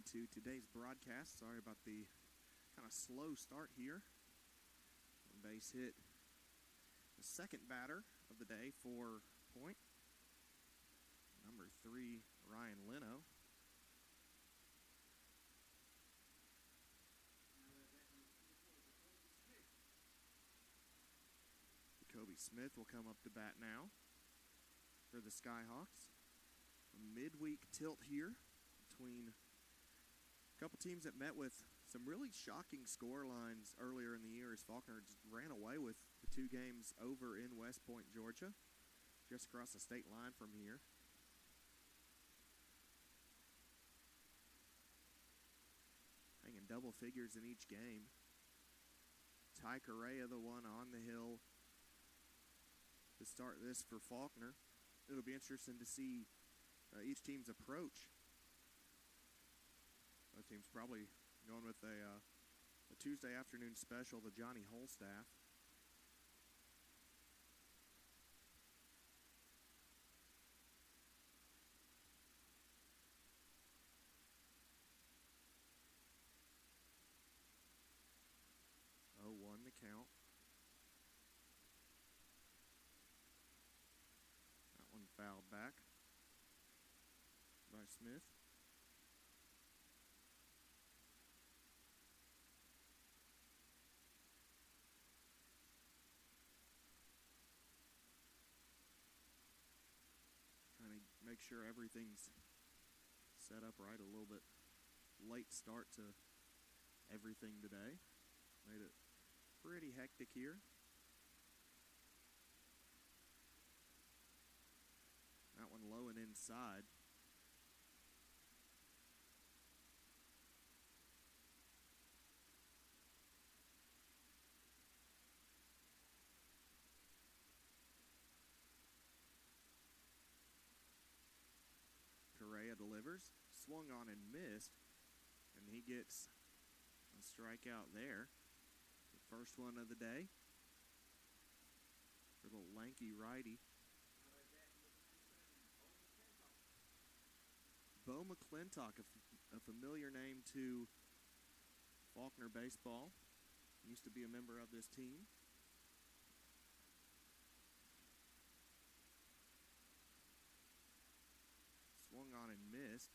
into today's broadcast. Sorry about the kind of slow start here. Base hit the second batter of the day for point. Number 3, Ryan Leno. Jacoby Smith will come up to bat now for the Skyhawks. A midweek tilt here between a couple teams that met with some really shocking score lines earlier in the year as Faulkner just ran away with the 2 games over in West Point, Georgia, just across the state line from here. Hanging double figures in each game. Ty Correa, the one on the hill to start this for Faulkner. It'll be interesting to see each team's approach. Both teams probably going with a Tuesday afternoon special, the Johnny Holstaff. The count. That one fouled back by Smith. Trying to make sure everything's set up right. A little bit late start to everything today. Made it pretty hectic here. That one low and inside. Correa delivers, swung on and missed, and he gets a strikeout there. First one of the day for the lanky righty. Bo McClintock, a familiar name to Faulkner baseball. Used to be a member of this team. Swung on and missed.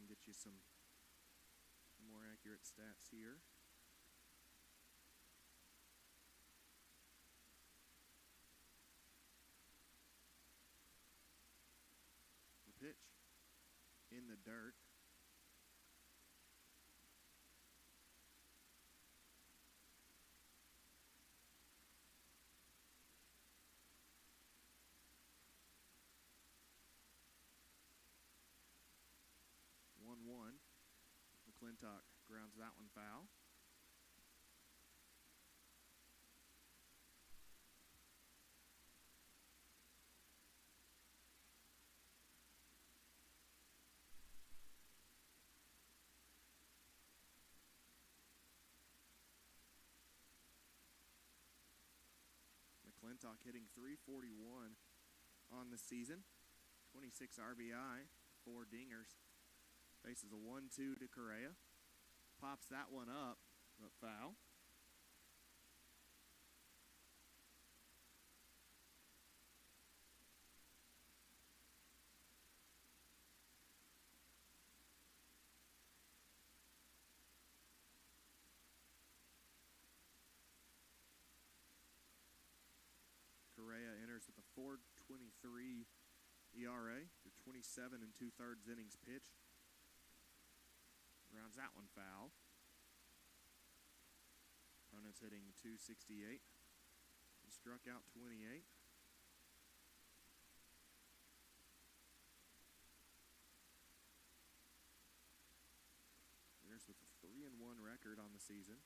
Get you some more accurate stats here. The pitch in the dirt. McClintock grounds that one foul. McClintock hitting .341 on the season. 26 RBI, 4 dingers. Faces a 1-2 to Correa. Pops that one up, but foul. Correa enters with a .423 ERA through 27 2/3 innings pitched. Grounds that one foul. Opponent's hitting .268. He struck out 28. There's with a 3-1 record on the season.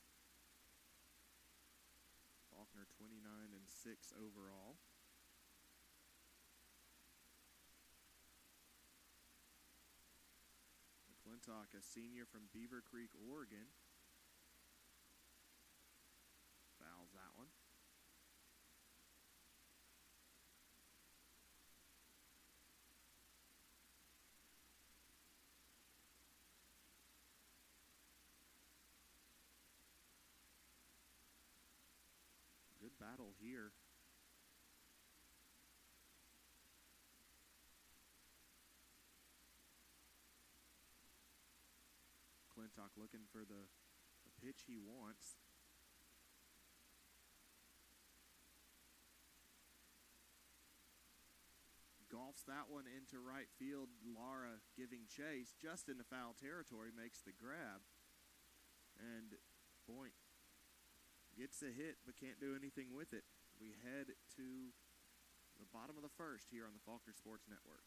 Faulkner 29-6 overall. McClintock, a senior from Beaver Creek, Oregon. battle here. Clintock looking for the pitch he wants. Golfs that one into right field. Lara giving chase just into foul territory, makes the grab. And Point gets a hit but can't do anything with it. We head to the bottom of the first here on the Faulkner Sports Network.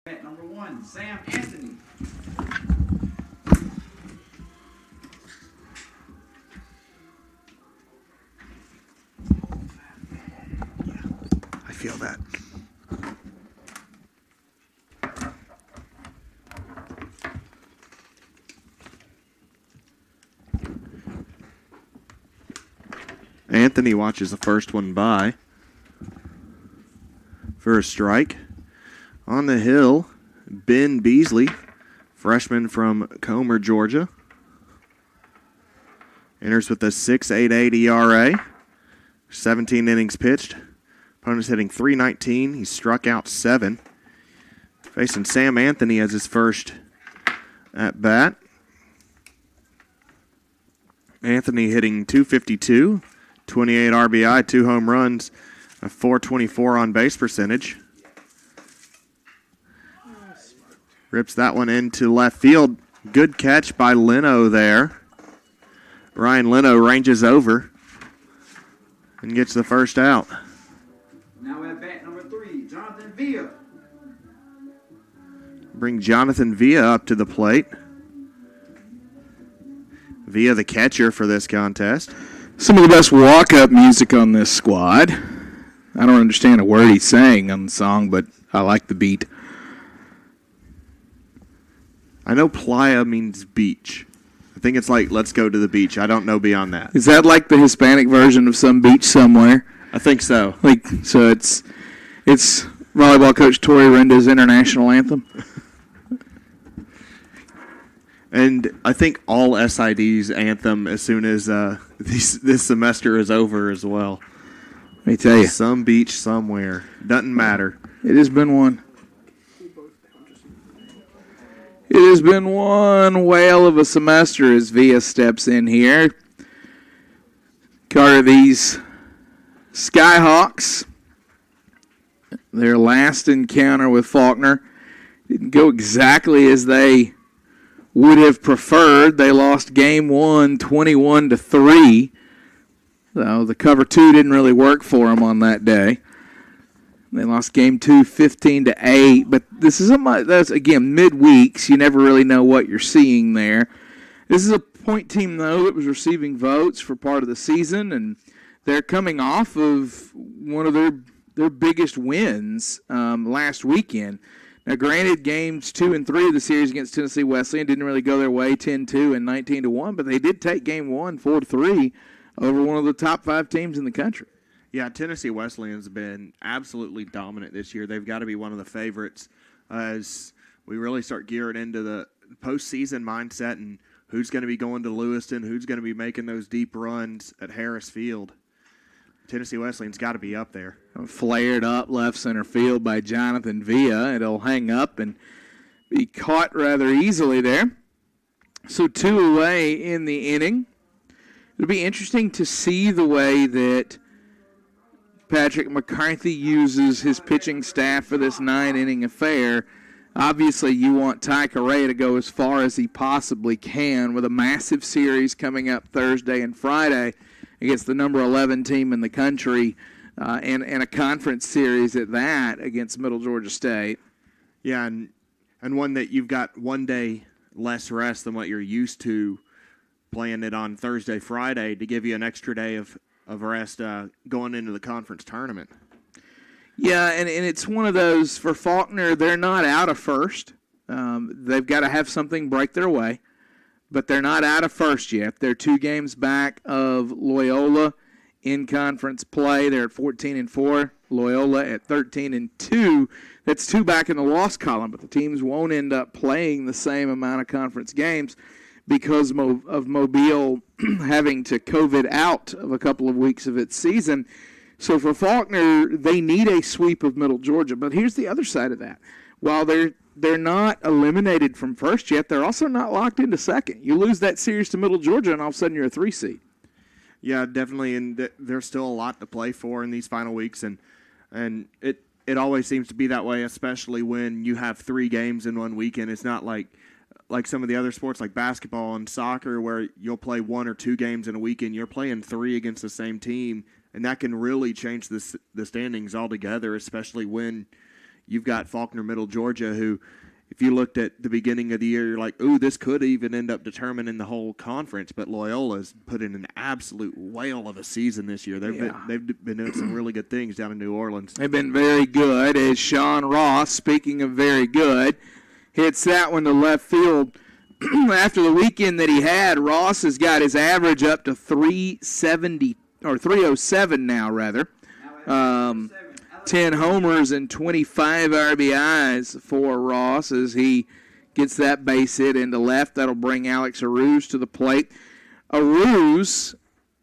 At number 1, Sam Anthony. I feel that. Anthony watches the first one by for a strike. On the hill, Ben Beasley, freshman from Comer, Georgia. Enters with a 6.88 ERA. 17 innings pitched. Opponent's hitting .319. He struck out 7. Facing Sam Anthony as his first at bat. Anthony hitting .252, 28 RBI, 2 home runs, a .424 on base percentage. Rips that one into left field. Good catch by Leno there. Ryan Leno ranges over and gets the first out. Now at bat number 3, Jonathan Villa. Bring Jonathan Villa up to the plate. Villa the catcher for this contest. Some of the best walk-up music on this squad. I don't understand a word he's saying on the song, but I like the beat. I know playa means beach. I think it's like, let's go to the beach. I don't know beyond that. Is that like the Hispanic version of some beach somewhere? I think so. So it's volleyball coach Tori Renda's international anthem? And I think all SID's anthem as soon as this semester is over as well. Let me tell you. Some beach somewhere. Doesn't matter. It has been one. It has been one whale of a semester as Villa steps in here. Carter, these Skyhawks Their last encounter with Faulkner didn't go exactly as they would have preferred. They lost game 1 21-3. So the cover 2 didn't really work for them on that day. They lost game 2 15-8. But this is that's again midweeks. You never really know what you're seeing there. This is a point team though that was receiving votes for part of the season, and they're coming off of one of their biggest wins last weekend. Now, granted, games 2 and 3 of the series against Tennessee Wesleyan didn't really go their way, 10-2 and 19-1, but they did take game 1 4-3 over one of the top 5 teams in the country. Yeah, Tennessee Wesleyan's been absolutely dominant this year. They've got to be one of the favorites as we really start gearing into the postseason mindset and who's going to be going to Lewiston, who's going to be making those deep runs at Harris Field. Tennessee Wesleyan's got to be up there. Flared up left center field by Jonathan Villa. It'll hang up and be caught rather easily there. So 2 away in the inning. It'll be interesting to see the way that Patrick McCarthy uses his pitching staff for this 9-inning affair. Obviously, you want Ty Correa to go as far as he possibly can with a massive series coming up Thursday and Friday against the number 11 team in the country, and a conference series at that against Middle Georgia State. Yeah, and one that you've got one day less rest than what you're used to playing it on Thursday, Friday to give you an extra day of rest going into the conference tournament. Yeah, and it's one of those, for Faulkner, they're not out of first. They've got to have something break their way. But they're not out of first yet. They're 2 games back of Loyola in conference play. They're at 14-4. Loyola at 13-2. That's 2 back in the loss column, but the teams won't end up playing the same amount of conference games because of Mobile having to COVID out of a couple of weeks of its season. So for Faulkner, they need a sweep of Middle Georgia. But here's the other side of that. While they're not eliminated from first yet, they're also not locked into second. You lose that series to Middle Georgia, and all of a sudden you're a 3 seed. Yeah, definitely, and there's still a lot to play for in these final weeks, and it always seems to be that way, especially when you have 3 games in one weekend. It's not like some of the other sports like basketball and soccer where you'll play 1 or 2 games in a weekend. You're playing 3 against the same team, and that can really change the standings altogether, especially when you've got Faulkner, Middle Georgia, who, if you looked at the beginning of the year, you're like, ooh, this could even end up determining the whole conference. But Loyola's put in an absolute whale of a season this year. They've been doing some really good things down in New Orleans. They've been very good. As Sean Ross, speaking of very good, hits that one to left field. After the weekend that he had, Ross has got his average up to 370 or 307 now, rather. 10 homers and 25 RBIs for Ross as he gets that base hit into left. That'll bring Alex Aruz to the plate. Aruz,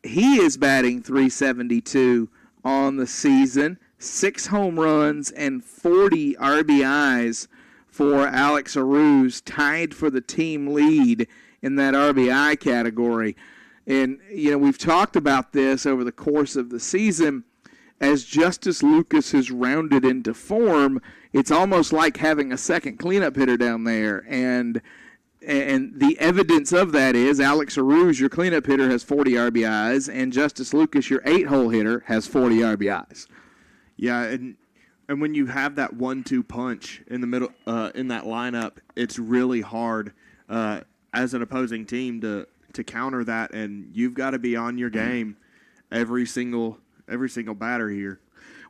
he is batting 372 on the season. 6 home runs and 40 RBIs for Alex Aruz, tied for the team lead in that RBI category. And, we've talked about this over the course of the season. As Justice Lucas has rounded into form, it's almost like having a second cleanup hitter down there. And the evidence of that is Alex Aruz, your cleanup hitter, has 40 RBIs, and Justice Lucas, your 8-hole hitter, has 40 RBIs. Yeah, and when you have that 1-2 punch in the middle in that lineup, it's really hard as an opposing team to counter that, and you've got to be on your game every single batter here.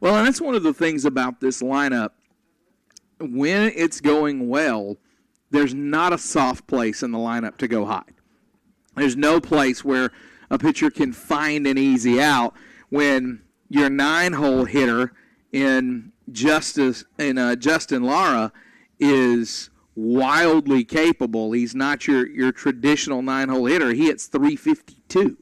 Well, and that's one of the things about this lineup. When it's going well, there's not a soft place in the lineup to go hide. There's no place where a pitcher can find an easy out when your 9-hole hitter in Justin Lara is wildly capable. He's not your traditional 9-hole hitter. He hits 352.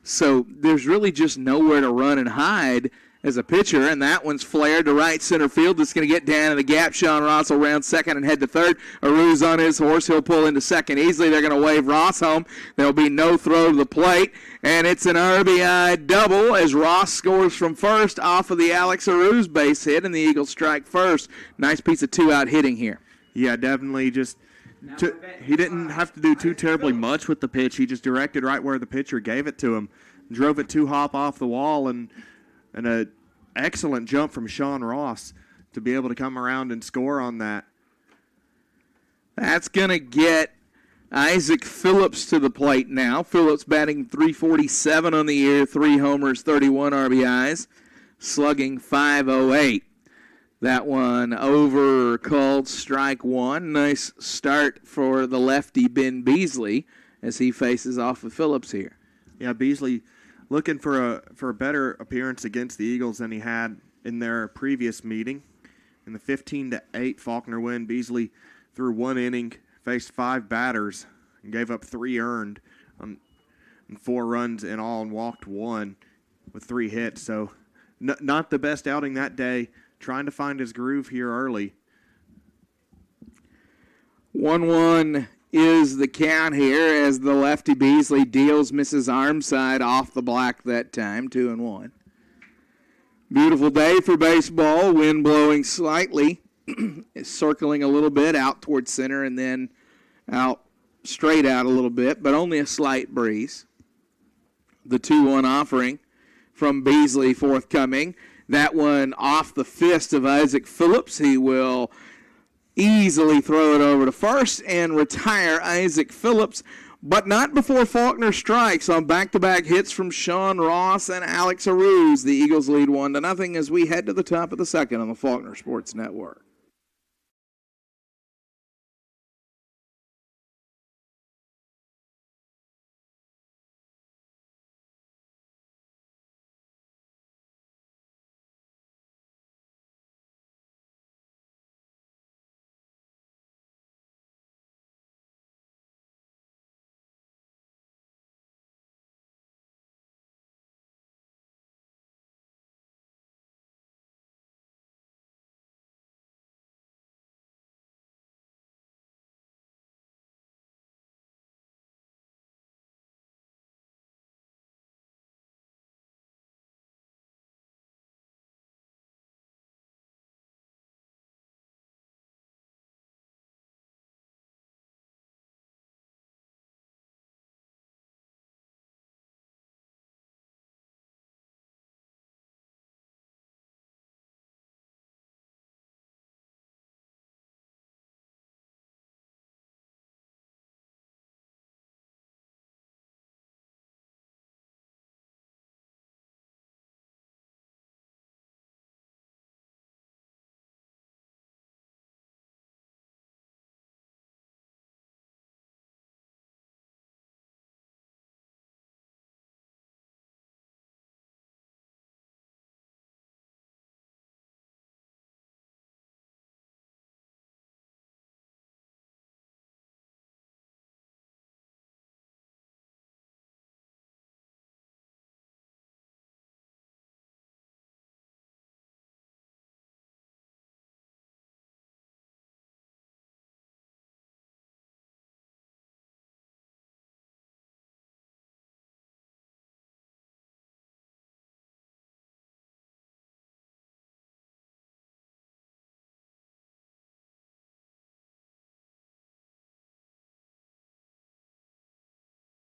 So there's really just nowhere to run and hide as a pitcher, and that one's flared to right center field. It's going to get down in the gap. Sean Ross will round second and head to third. Aruz on his horse. He'll pull into second easily. They're going to wave Ross home. There'll be no throw to the plate, and it's an RBI double as Ross scores from first off of the Alex Aruz base hit, and the Eagles strike first. Nice piece of two-out hitting here. Yeah, definitely he didn't have to do too terribly much with the pitch. He just directed right where the pitcher gave it to him. Drove it 2 hop off the wall, and an excellent jump from Sean Ross to be able to come around and score on that. That's going to get Isaac Phillips to the plate now. Phillips batting .347 on the year, 3 homers, 31 RBIs, slugging .508. That one over, called strike one. Nice start for the lefty Ben Beasley as he faces off of Phillips here. Yeah, Beasley looking for a better appearance against the Eagles than he had in their previous meeting. In the 15-8 Faulkner win, Beasley threw 1 inning, faced 5 batters, and gave up 3 earned and 4 runs in all, and walked 1 with 3 hits. So not the best outing that day. Trying to find his groove here early. 1-1 is the count here as the lefty Beasley deals Mrs. Armside off the block that time, 2-1. Beautiful day for baseball. Wind blowing slightly. It's circling a little bit out towards center and then straight out a little bit, but only a slight breeze. The 2-1 offering from Beasley forthcoming. That one off the fist of Isaac Phillips. He will easily throw it over to first and retire Isaac Phillips, but not before Faulkner strikes on back-to-back hits from Sean Ross and Alex Aruz. The Eagles lead 1-0 as we head to the top of the second on the Faulkner Sports Network.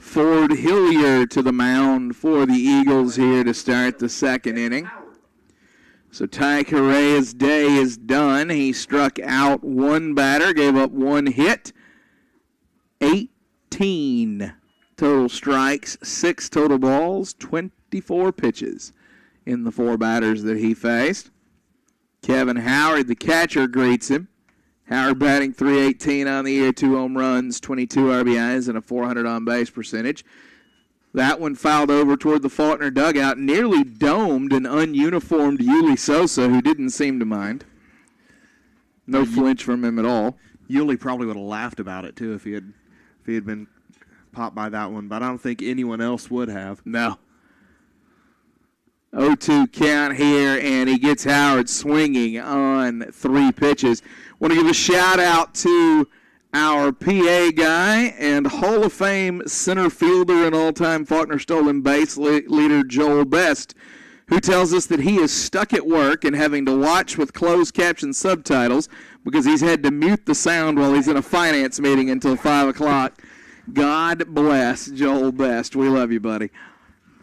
Ford Hillier to the mound for the Eagles here to start the second inning. So Ty Correa's day is done. He struck out 1 batter, gave up 1 hit, 18 total strikes, 6 total balls, 24 pitches in the 4 batters that he faced. Kevin Howard, the catcher, greets him. Howard batting .318 on the year, 2 home runs, 22 RBIs, and a .400 on-base percentage. That one fouled over toward the Faulkner dugout, nearly domed an ununiformed Yuli Sosa, who didn't seem to mind. No flinch from him at all. Yuli probably would have laughed about it, too, if he had been popped by that one, but I don't think anyone else would have. No. 0-2 count here, and he gets Howard swinging on 3 pitches. Want to give a shout-out to our PA guy and Hall of Fame center fielder and all-time Faulkner stolen base leader Joel Best, who tells us that he is stuck at work and having to watch with closed caption subtitles because he's had to mute the sound while he's in a finance meeting until 5 o'clock. God bless Joel Best. We love you, buddy.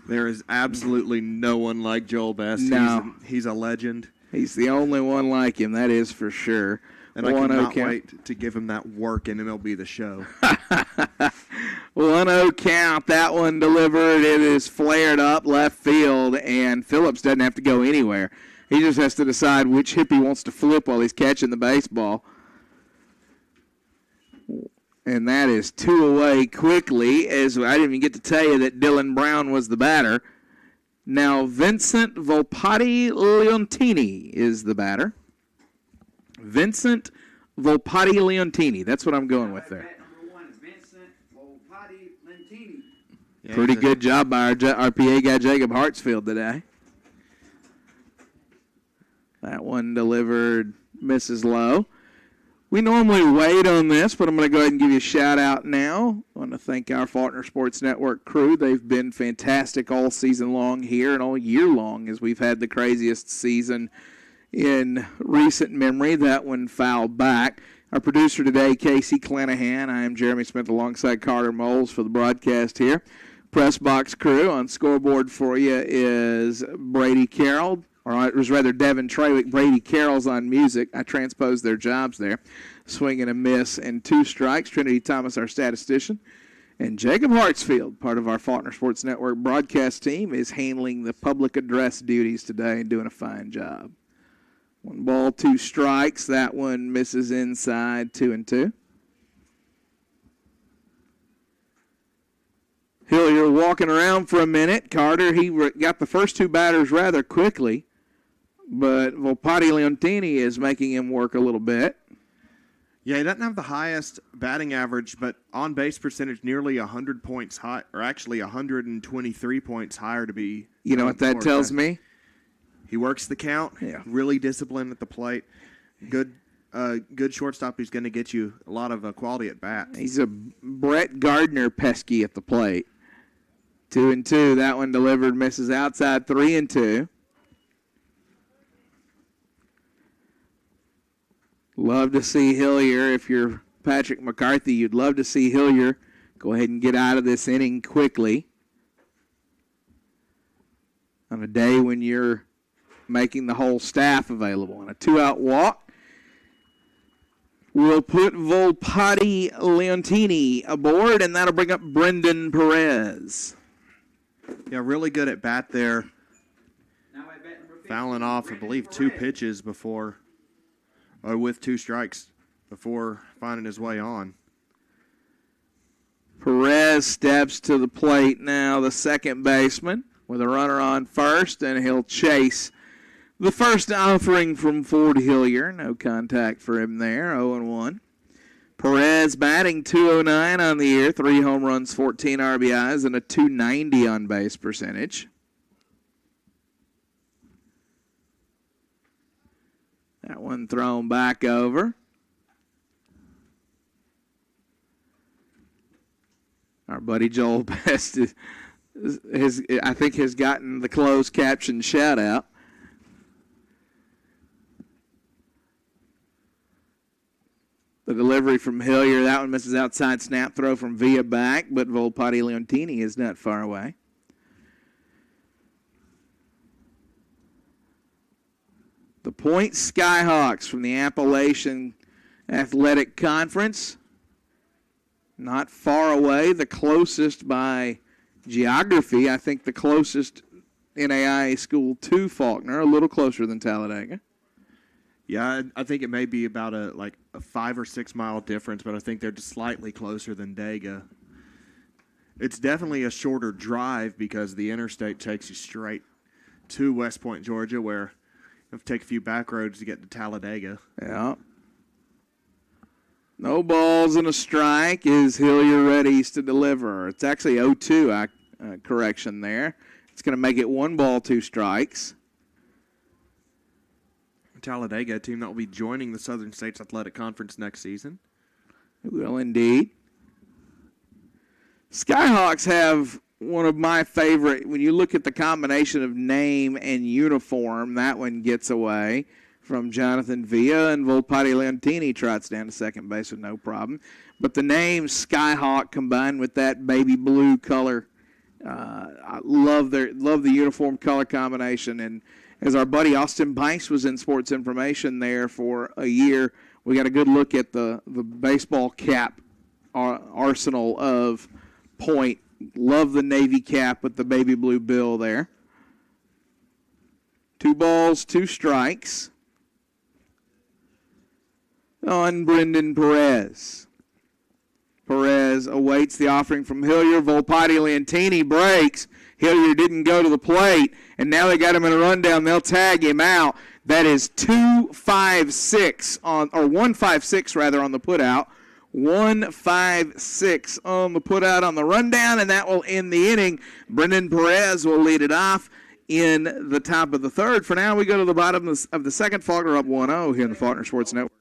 There is absolutely no one like Joel Best. No. He's a legend. He's the only one like him, that is for sure. And I cannot wait to give him that work in MLB The Show. 1-0 count. That one delivered. It is flared up left field, and Phillips doesn't have to go anywhere. He just has to decide which hip he wants to flip while he's catching the baseball. And that is 2 away quickly, as I didn't even get to tell you that Dylan Brown was the batter. Now Vincent Volpatti-Leontini is the batter. Vincent Volpatti-Leontini. That's what I'm going with there. Number 1 is Vincent Volpatti-Leontini. Yeah, Pretty good job by our PA guy Jacob Hartsfield today. That one delivered, misses low. We normally wait on this, but I'm going to go ahead and give you a shout-out now. I want to thank our Faulkner Sports Network crew. They've been fantastic all season long here and all year long as we've had the craziest season in recent memory. That one fouled back. Our producer today, Casey Clanahan. I am Jeremy Smith alongside Carter Moles for the broadcast here. Press box crew on scoreboard for you is Brady Carroll. Or it was rather Devin Trawick. Brady Carroll's on music. I transposed their jobs there. Swing and a miss and 2 strikes. Trinity Thomas, our statistician. And Jacob Hartsfield, part of our Faulkner Sports Network broadcast team, is handling the public address duties today and doing a fine job. 1 ball, 2 strikes. That one misses inside, 2-2. Hillier walking around for a minute. Carter, he got the first 2 batters rather quickly. But Volpatti-Leontini is making him work a little bit. Yeah, he doesn't have the highest batting average, but on-base percentage nearly 100 points high, or actually 123 points higher to be. You know what that tells me? He works the count, really disciplined at the plate. Good shortstop who's going to get you a lot of quality at bat. He's a Brett Gardner pesky at the plate. 2-2. That one delivered, misses outside, 3-2. Love to see Hillier. If you're Patrick McCarthy, you'd love to see Hillier go ahead and get out of this inning quickly. On a day when you're making the whole staff available. On a 2-out walk, we'll put Volpatti-Leontini aboard, and that'll bring up Brendan Perez. Yeah, really good at bat there. Now at bat number 15, Fouling off, I believe, 2 pitches before, or with 2 strikes before finding his way on. Perez steps to the plate now, the second baseman, with a runner on first, and he'll chase the first offering from Ford Hillier. No contact for him there, 0-1. Perez batting .209 on the year, 3 home runs, 14 RBIs, and a .290 on-base percentage. That one thrown back over. Our buddy Joel Best has gotten the closed caption shout out. The delivery from Hillier, that one misses outside, snap throw from Villa back, but Volpatti-Leontini is not far away. The Point Skyhawks from the Appalachian Athletic Conference. Not far away, the closest by geography. I think the closest NAIA school to Faulkner, a little closer than Talladega. Yeah, I think it may be about a 5 or 6 mile difference, but I think they're just slightly closer than Dega. It's definitely a shorter drive because the interstate takes you straight to West Point, Georgia, where you have to take a few back roads to get to Talladega. Yeah. No balls and a strike. Is Hillier ready to deliver? It's actually 0-2, correction there. It's going to make it 1 ball, 2 strikes. Talladega, a team that will be joining the Southern States Athletic Conference next season. It will indeed. Skyhawks have one of my favorite. When you look at the combination of name and uniform, that one gets away from Jonathan Villa, and Volpati Leontini trots down to second base with no problem. But the name Skyhawk combined with that baby blue color, I love the uniform color combination. And as our buddy Austin Bice was in Sports Information there for a year, we got a good look at the baseball cap arsenal of Point. Love the navy cap with the baby blue bill there. 2 balls, 2 strikes on Brendan Perez. Perez awaits the offering from Hilliard. Volpati Leontini breaks. Hilliard didn't go to the plate, and now they got him in a rundown. They'll tag him out. That is 156 on the putout. 156 on the putout on the rundown, and that will end the inning. Brendan Perez will lead it off in the top of the third. For now, we go to the bottom of the second. Faulkner up 1-0 here in the Faulkner Sports Network.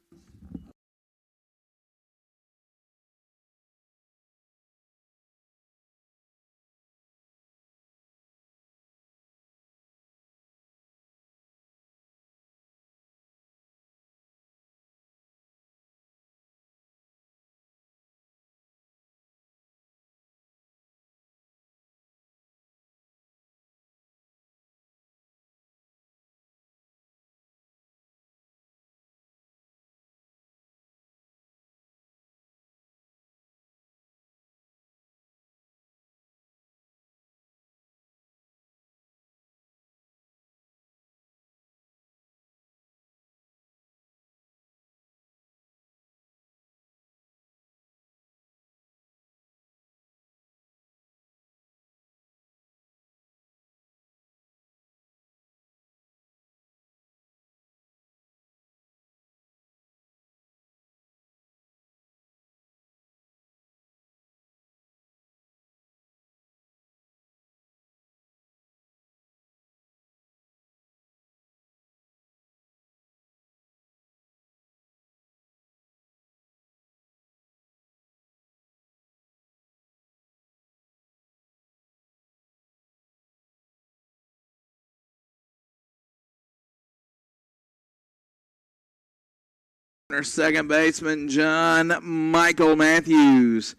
Our second baseman, John Michael Matthews,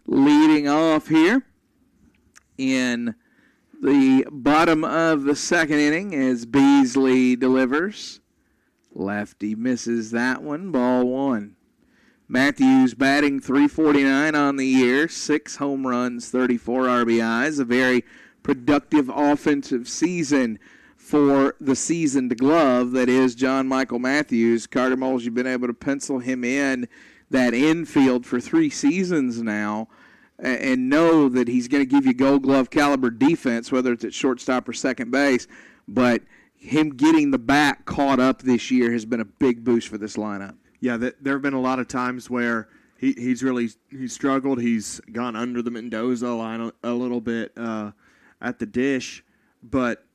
leading off here in the bottom of the second inning as Beasley delivers. Lefty misses that one, ball 1. Matthews batting .349 on the year, 6 home runs, 34 RBIs, a very productive offensive season for the seasoned glove that is John Michael Matthews. Carter Moles, you've been able to pencil him in that infield for 3 seasons now and know that he's going to give you gold glove caliber defense, whether it's at shortstop or second base. But him getting the bat caught up this year has been a big boost for this lineup. Yeah, there have been a lot of times where he's struggled. He's gone under the Mendoza line a little bit at the dish, but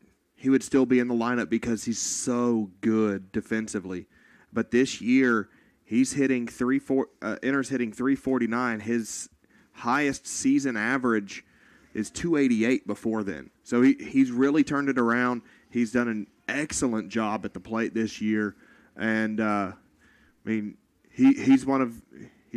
he would still be in the lineup because he's so good defensively. But this year, he's hitting Inner's hitting .349. His highest season average is .288 before then. So he's really turned it around. He's done an excellent job at the plate this year, and he's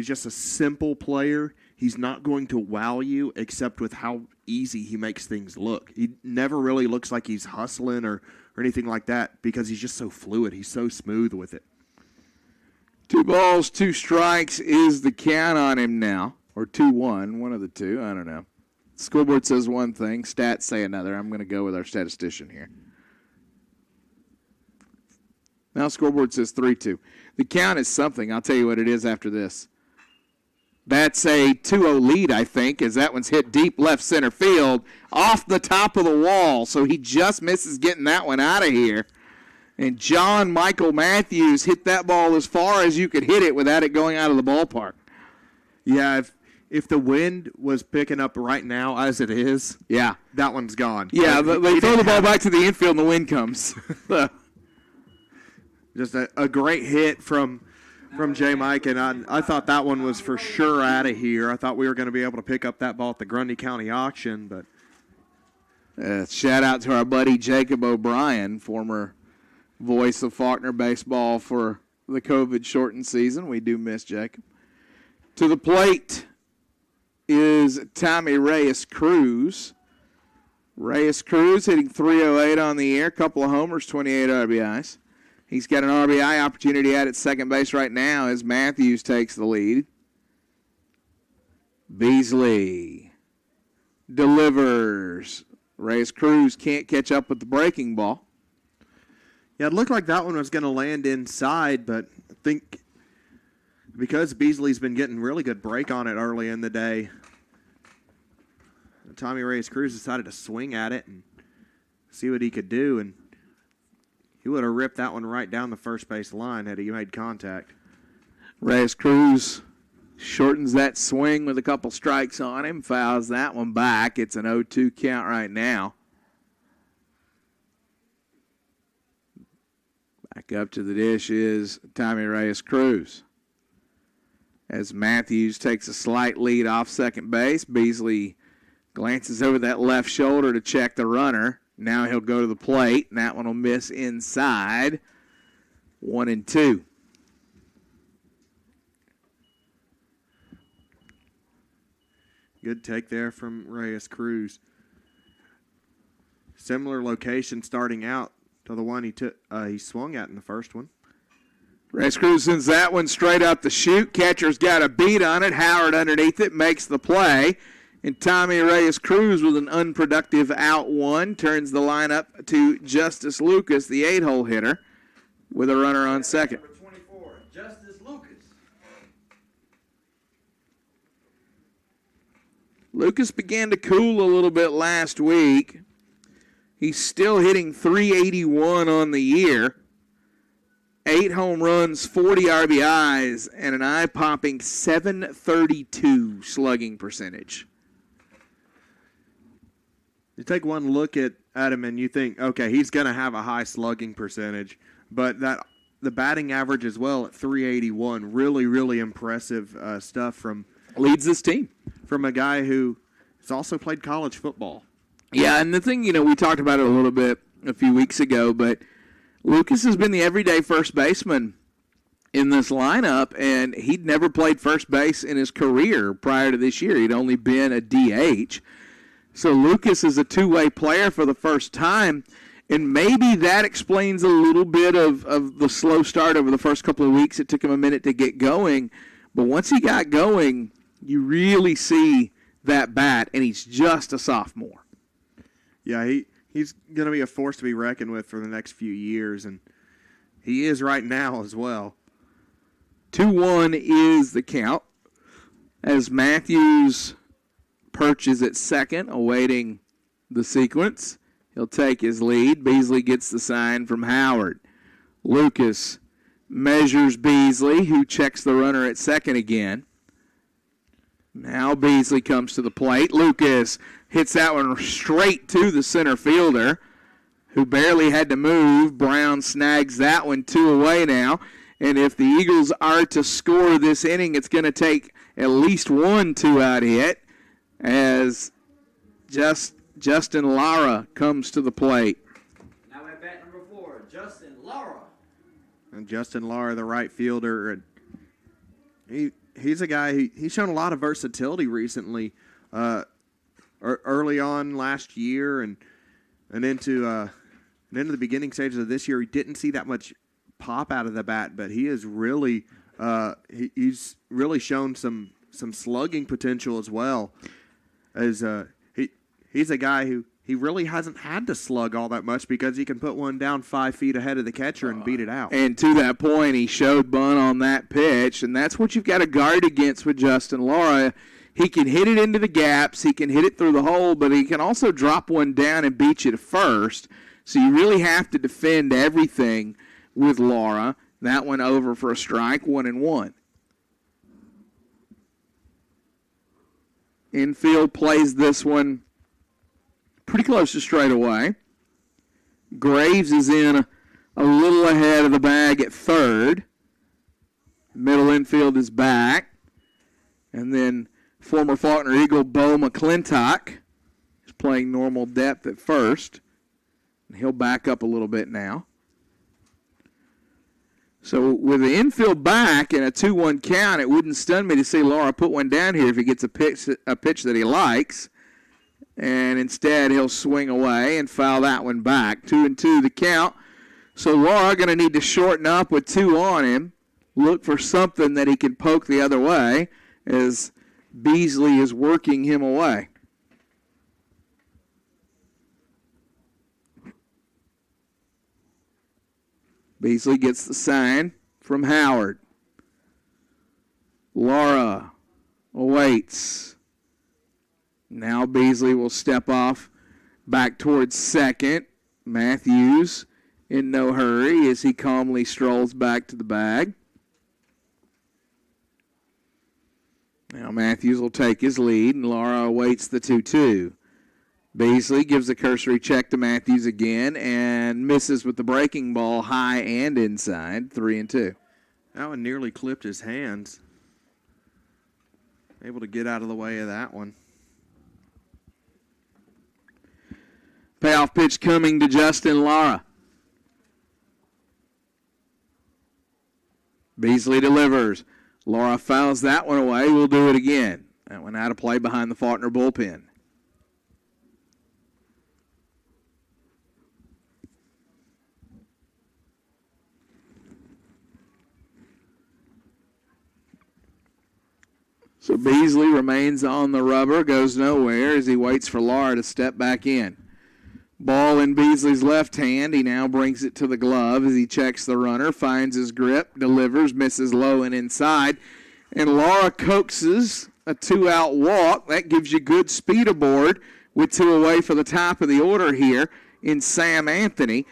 just a simple player. He's not going to wow you except with how easy he makes things look. He never really looks like he's hustling or anything like that because he's just so fluid. He's so smooth with it. 2 balls, 2 strikes is the count on him now, or 2-1, one of the two. I don't know. Scoreboard says one thing, stats say another. I'm going to go with our statistician here. Now scoreboard says 3-2. The count is something. I'll tell you what it is after this. That's a 2-0 lead, I think, as that one's hit deep left center field off the top of the wall. So he just misses getting that one out of here. And John Michael Matthews hit that ball as far as you could hit it without it going out of the ballpark. Yeah, if the wind was picking up right now as it is, Yeah. that one's gone. Yeah, But they he throw didn't the ball have- back to the infield and the wind comes. Just a great hit from J. Mike, and I thought that one was for sure out of here. I thought we were going to be able to pick up that ball at the Grundy County auction, but Shout out to our buddy Jacob O'Brien, former voice of Faulkner baseball for the COVID-shortened season. We do miss Jacob. To the plate is Tommy Reyes Cruz. Reyes Cruz hitting .308 on the year, couple of homers, 28 RBIs. He's got an RBI opportunity at second base right now as Matthews takes the lead. Beasley delivers. Reyes Cruz can't catch up with the breaking ball. yeah, it looked like that one was going to land inside, but I think because Beasley's been getting really good break on it early in the day, Tommy Reyes Cruz decided to swing at it and see what he could do, and he would have ripped that one right down the first base line had he made contact. Reyes Cruz shortens that swing with a couple strikes on him, fouls that one back. It's an 0-2 count right now. Back up to the dish is Tommy Reyes Cruz. As Matthews takes a slight lead off second base, Beasley glances over that left shoulder to check the runner. Now he'll go to the plate, and that one will miss inside. 1-2. Good take there from Reyes Cruz. Similar location starting out to the one he swung at in the first one. Reyes Cruz sends that one straight up the chute. Catcher's got a beat on it. Howard underneath it makes the play. And Tommy Reyes Cruz with an unproductive out one turns the lineup to Justice Lucas, the 8-hole hitter, with a runner on second. Number 24, Justice Lucas. Lucas began to cool a little bit last week. He's still hitting .381 on the year. 8 home runs, 40 RBIs, and an eye-popping .732 slugging percentage. You take one look at him and you think, okay, he's going to have a high slugging percentage, but the batting average as well at .381, really, really impressive stuff from Leads this team. From a guy who has also played college football. Yeah, and the thing, we talked about it a little bit a few weeks ago, but Lucas has been the everyday first baseman in this lineup, and he'd never played first base in his career prior to this year. He'd only been a DH. So Lucas is a two-way player for the first time, and maybe that explains a little bit of the slow start over the first couple of weeks. It took him a minute to get going, but once he got going, you really see that bat, and he's just a sophomore. Yeah, he's going to be a force to be reckoned with for the next few years, and he is right now as well. 2-1 is the count as Matthews perches at second, awaiting the sequence. He'll take his lead. Beasley gets the sign from Howard. Lucas measures Beasley, who checks the runner at second again. Now Beasley comes to the plate. Lucas hits that one straight to the center fielder, who barely had to move. Brown snags that one 2 away now. And if the Eagles are to score this inning, it's going to take at least 1 2-out hit as Justin Lara comes to the plate. Now at bat number 4, Justin Lara. And Justin Lara, the right fielder, and he's a guy, he's shown a lot of versatility recently. Early on last year and into the beginning stages of this year, he didn't see that much pop out of the bat, but he is really he's really shown some slugging potential as well. As he's a guy who he really hasn't had to slug all that much because he can put one down 5 feet ahead of the catcher and beat it out. And to that point, he showed bunt on that pitch, and that's what you've got to guard against with Justin Lara. He can hit it into the gaps, he can hit it through the hole, but he can also drop one down and beat you to first. So you really have to defend everything with Lara. That one over for a strike, 1-1. Infield plays this one pretty close to straight away. Graves is in a little ahead of the bag at third. Middle infield is back. And then former Faulkner Eagle Bo McClintock is playing normal depth at first. And he'll back up a little bit now. So with the infield back and a 2-1 count, it wouldn't stun me to see Laura put one down here if he gets a pitch that he likes. And instead he'll swing away and foul that one back. 2-2 the count. So Laura going to need to shorten up with 2 on him. Look for something that he can poke the other way as Beasley is working him away. Beasley gets the sign from Howard. Laura awaits. Now Beasley will step off back towards second. Matthews in no hurry as he calmly strolls back to the bag. Now Matthews will take his lead, and Laura awaits the 2-2. Beasley gives a cursory check to Matthews again and misses with the breaking ball high and inside, 3-2. That one nearly clipped his hands. Able to get out of the way of that one. Payoff pitch coming to Justin Lara. Beasley delivers. Laura fouls that one away. We'll do it again. That one out of play behind the Faulkner bullpen. So Beasley remains on the rubber, goes nowhere as he waits for Laura to step back in. Ball in Beasley's left hand. He now brings it to the glove as he checks the runner, finds his grip, delivers, misses low and inside. And Laura coaxes a 2-out walk. That gives you good speed aboard with 2 away for the top of the order here in Sam Anthony.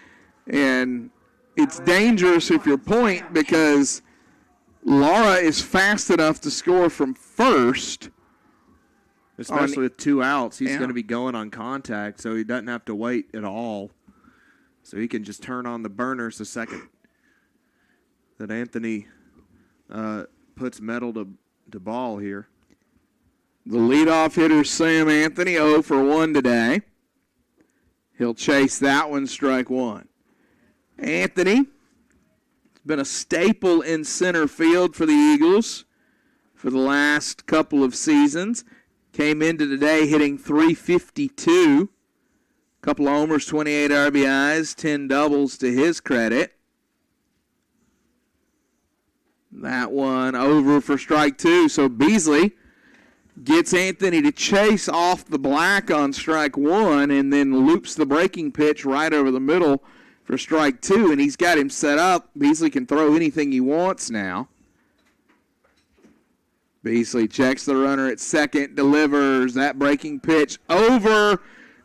And it's dangerous if you're point because Laura is fast enough to score from first. Especially with 2 outs, he's going to be going on contact, so he doesn't have to wait at all. So he can just turn on the burners the second that Anthony puts metal to ball here. The leadoff hitter, Sam Anthony, 0 for 1 today. He'll chase that one, strike 1. Anthony has been a staple in center field for the Eagles for the last couple of seasons. Came into today hitting .352. Couple of homers, 28 RBIs, 10 doubles to his credit. That one over for strike 2. So Beasley gets Anthony to chase off the black on strike 1 and then loops the breaking pitch right over the middle for strike 2. And he's got him set up. Beasley can throw anything he wants now. Beasley checks the runner at second, delivers that breaking pitch over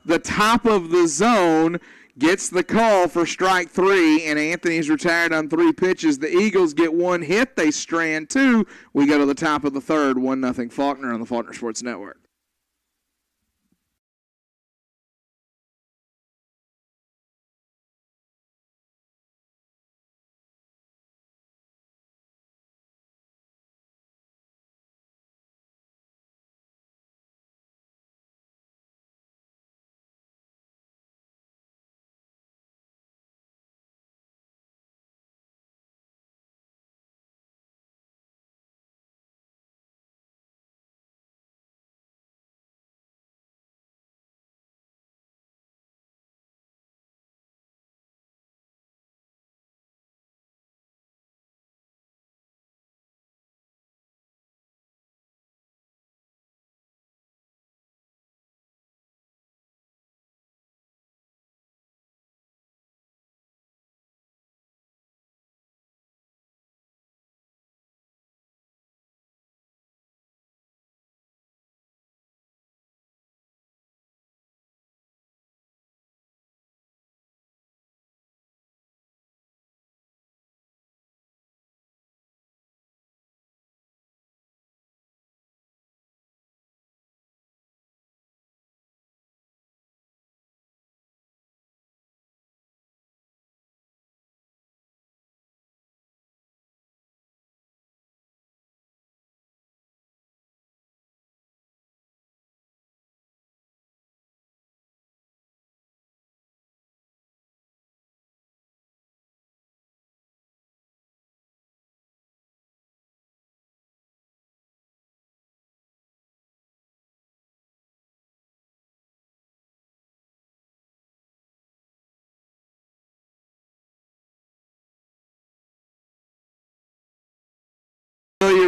the top of the zone, gets the call for strike 3, and Anthony's retired on 3 pitches. The Eagles get 1 hit. They strand 2. We go to the top of the third, 1-0 Faulkner on the Faulkner Sports Network.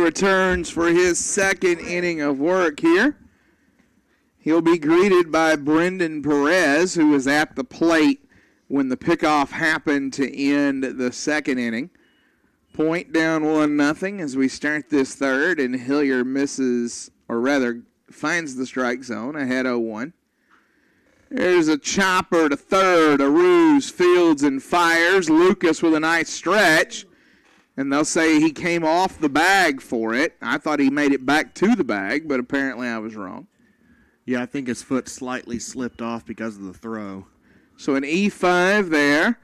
returns for his second inning of work here. He'll be greeted by Brendan Perez, who was at the plate when the pickoff happened to end the second inning. Point down 1-0 as we start this third, and Hillier misses, or rather finds the strike zone, ahead 0-1. There's a chopper to third. Aruz fields and fires. Lucas with a nice stretch. And they'll say he came off the bag for it. I thought he made it back to the bag, but apparently I was wrong. Yeah, I think his foot slightly slipped off because of the throw. So an E5 there.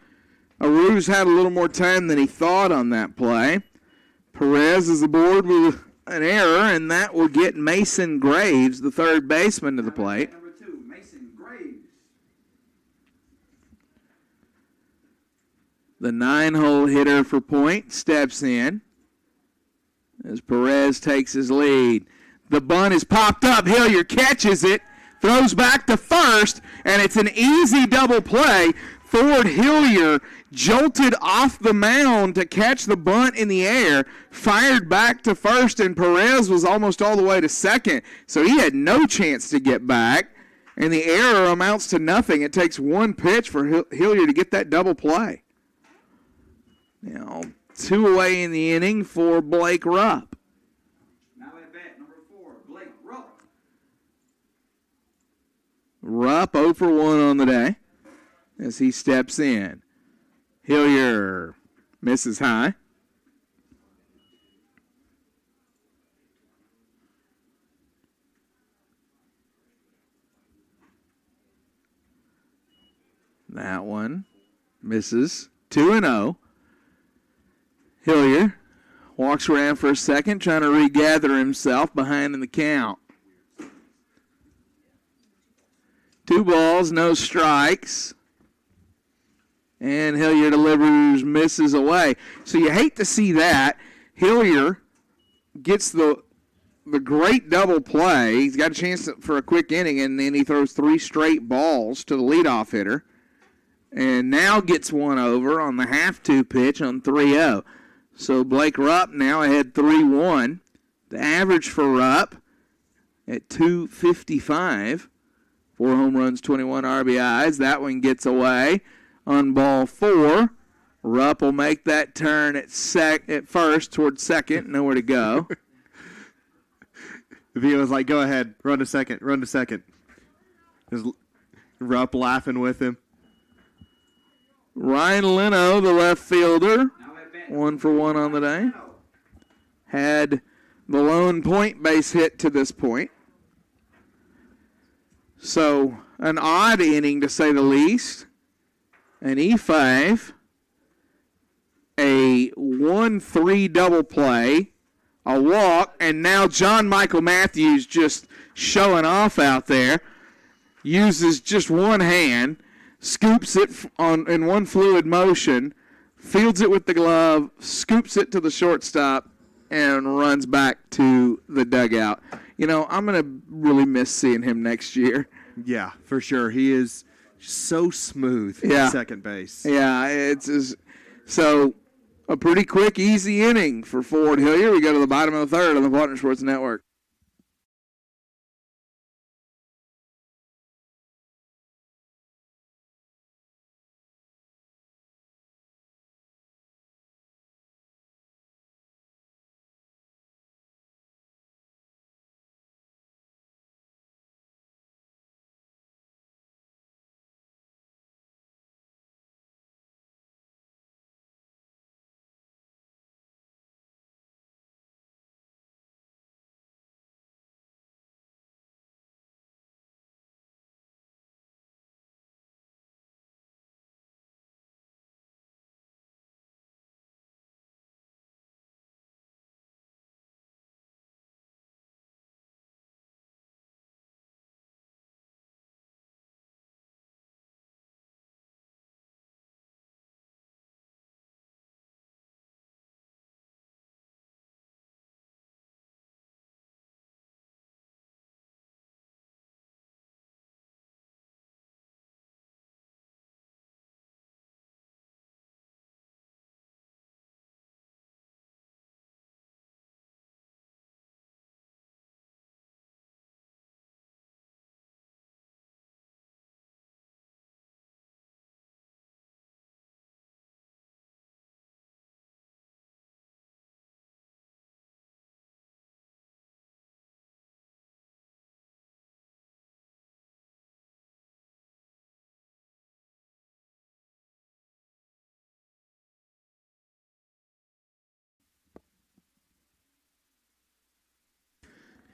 Aruz had a little more time than he thought on that play. Perez is aboard with an error, and that will get Mason Graves, the third baseman, to the plate. Number 2, Mason Graves. The 9-hole hitter for Point steps in as Perez takes his lead. The bunt is popped up. Hillier catches it, throws back to first, and it's an easy double play. Ford Hillier jolted off the mound to catch the bunt in the air, fired back to first, and Perez was almost all the way to second. So he had no chance to get back, and the error amounts to nothing. It takes one pitch for Hillier to get that double play. Now, 2 away in the inning for Blake Rupp. Now at bat, number 4, Blake Rupp. Rupp 0 for 1 on the day as he steps in. Hillier misses high. That one misses. 2-0. Hillier walks around for a second, trying to regather himself behind in the count. 2 balls, no strikes. And Hillier delivers, misses away. So you hate to see that. Hillier gets the great double play. He's got a chance for a quick inning, and then he throws 3 straight balls to the leadoff hitter. And now gets one over on the half-2 pitch on 3-0. So Blake Rupp now ahead 3-1. The average for Rupp at .255. 4 home runs, 21 RBIs. That one gets away on ball 4. Rupp will make that turn at first towards second. Nowhere to go. Vito's like, go ahead, run to second. Is Rupp laughing with him? Ryan Leno, the left fielder, 1 for 1 on the day. Had the lone point base hit to this point. So an odd inning to say the least. An E5, a 1-3 double play, a walk, and now John Michael Matthews just showing off out there. Uses just one hand, scoops it in one fluid motion, fields it with the glove, scoops it to the shortstop, and runs back to the dugout. You know, I'm going to really miss seeing him next year. Yeah, for sure. He is so smooth at second base. Yeah, so a pretty quick, easy inning for Ford Hillier. We go to the bottom of the third on the Faulkner Sports Network.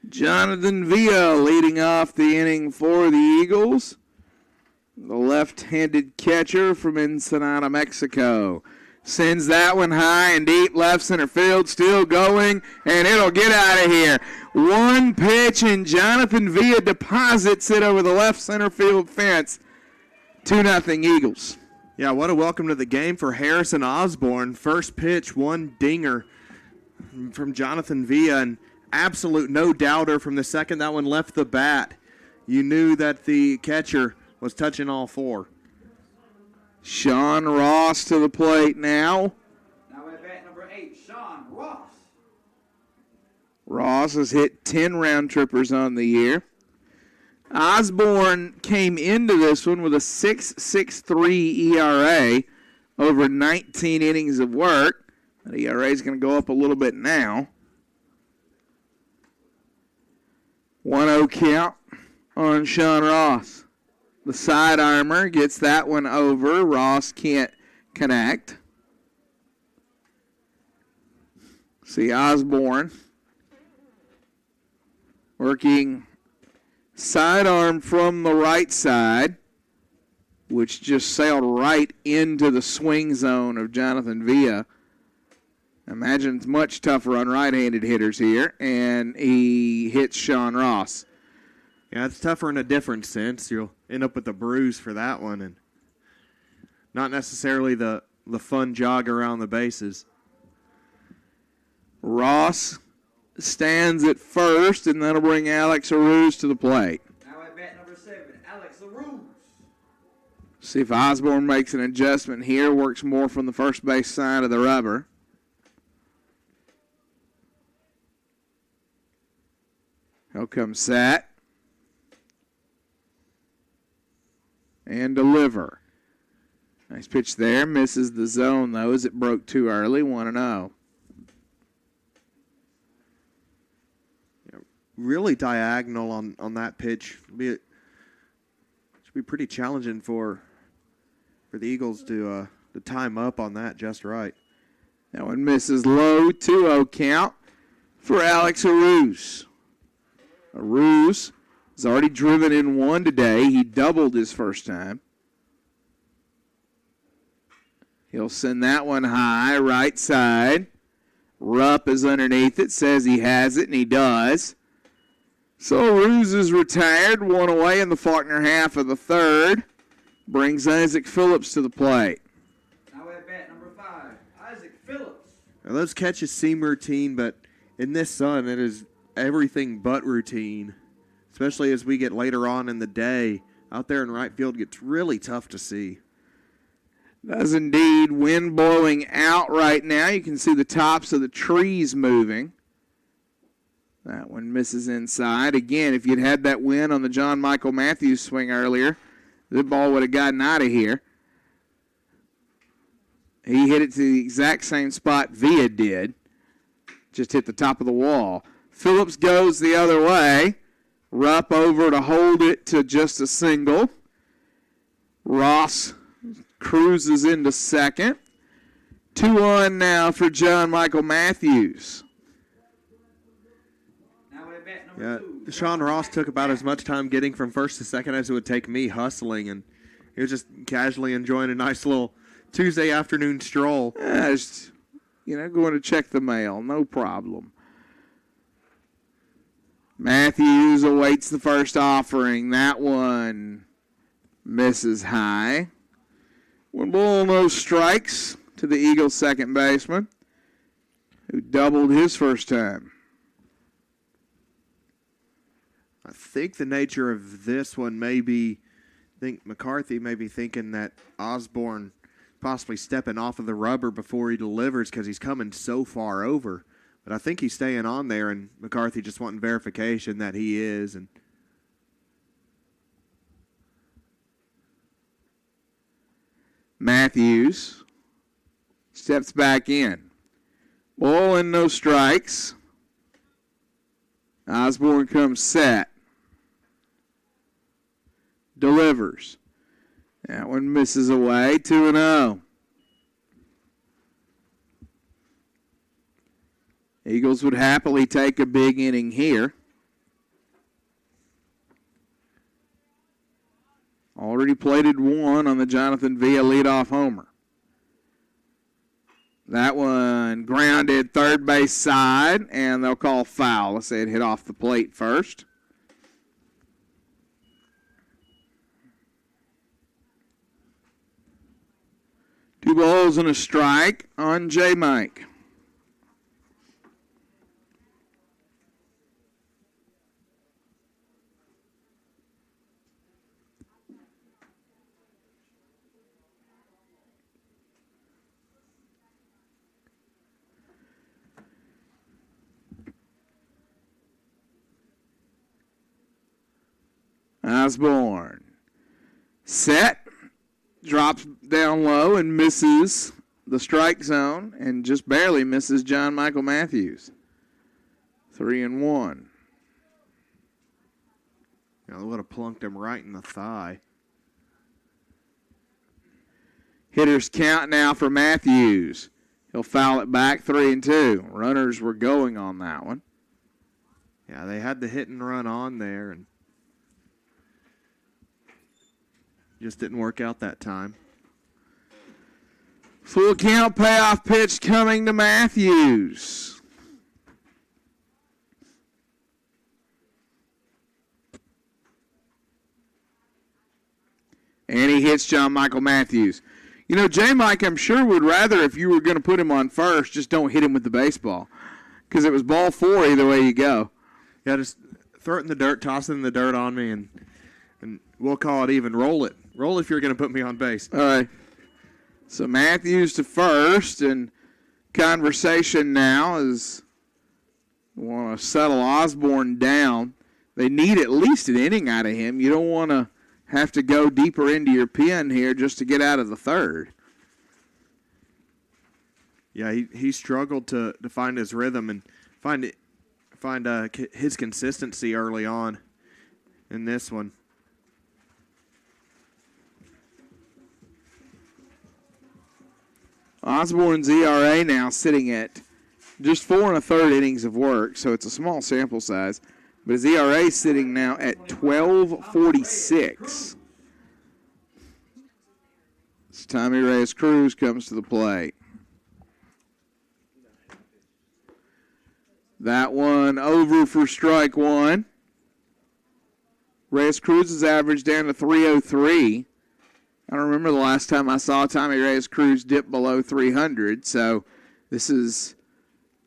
Jonathan Villa leading off the inning for the Eagles. The left-handed catcher from Ensenada, Mexico. Sends that one high and deep left center field, still going, and it'll get out of here. One pitch, and Jonathan Villa deposits it over the left center field fence. 2-0 Eagles. Yeah, what a welcome to the game for Harrison Osborne. First pitch, one dinger from Jonathan Villa, and absolute no-doubter from the second that one left the bat. You knew that the catcher was touching all four. Sean Ross to the plate now. Now at bat number 8, Sean Ross. Ross has hit 10 round trippers on the year. Osborne came into this one with a 6.63 ERA over 19 innings of work. That ERA is going to go up a little bit now. 1-0 count on Sean Ross. The side armor gets that one over. Ross can't connect. See Osborne working sidearm from the right side, which just sailed right into the swing zone of Jonathan Villa. Imagine it's much tougher on right-handed hitters here, and he hits Sean Ross. Yeah, it's tougher in a different sense. You'll end up with a bruise for that one, and not necessarily the fun jog around the bases. Ross stands at first, and that'll bring Alex Aruz to the plate. Now at bat number 7, Alex Aruz. See if Osborne makes an adjustment here, works more from the first base side of the rubber. He'll come set. And deliver. Nice pitch there. Misses the zone, though, as it broke too early. 1-0. Yeah, really diagonal on that pitch. Should be pretty challenging for the Eagles to time up on that just right. That one misses low. 2-0 count for Alex Aruz. Aruz has already driven in one today. He doubled his first time. He'll send that one high, right side. Rupp is underneath it, says he has it, and he does. So Aruz is retired, one away in the Faulkner half of the third. Brings Isaac Phillips to the plate. Now at bat number 5, Isaac Phillips. Now those catches seem routine, but in this sun, it is everything but routine. Especially as we get later on in the day. Out there in right field gets really tough to see. Does indeed. Wind blowing out right now. You can see the tops of the trees moving. That one misses inside. Again, if you'd had that wind on the John Michael Matthews swing earlier, the ball would have gotten out of here. He hit it to the exact same spot Villa did. Just hit the top of the wall. Phillips goes the other way. Rupp over to hold it to just a single. Ross cruises into second. 2-1 now for John Michael Matthews. Now at bat number 2. Sean Ross took about as much time getting from first to second as it would take me hustling, and he was just casually enjoying a nice little Tuesday afternoon stroll. Just, going to check the mail. No problem. Matthews awaits the first offering. That one misses high. 1 ball, no strikes to the Eagles' second baseman, who doubled his first time. I think the nature of this one may be, I think McCarthy may be thinking that Osborne possibly stepping off of the rubber before he delivers because he's coming so far over. But I think he's staying on there, and McCarthy just wanting verification that he is. And Matthews steps back in. Ball and no strikes. Osborne comes set. Delivers. That one misses away. 2-0. Eagles would happily take a big inning here. Already plated one on the Jonathan Villa leadoff homer. That one grounded third base side, and they'll call foul. Let's say it hit off the plate first. Two balls and a strike on J. Mike. Osborne. Set. Drops down low and misses the strike zone and just barely misses John Michael Matthews. 3-1. They would have plunked him right in the thigh. Hitters count now for Matthews. He'll foul it back, 3-2. Runners were going on that one. Yeah, they had the hit and run on there, and just didn't work out that time. Full count payoff pitch coming to Matthews. And he hits John Michael Matthews. You know, J. Mike, I'm sure would rather, if you were going to put him on first, just don't hit him with the baseball. Because it was ball 4 either way you go. Yeah, just throw it in the dirt, toss it in the dirt on me, and we'll call it even. Roll it. Roll if you're going to put me on base. All right. So Matthews to first, and conversation now is want to settle Osborne down. They need at least an inning out of him. You don't want to have to go deeper into your pen here just to get out of the third. Yeah, he struggled to find his rhythm and find his consistency early on in this one. Osborne's ERA now sitting at just 4 1/3 innings of work, so it's a small sample size. But his ERA is sitting now at 12.46. It's Tommy Reyes Cruz comes to the plate. That one over for strike one. Reyes Cruz's average down to 303. I don't remember the last time I saw Tommy Reyes Cruz dip below 300, so this is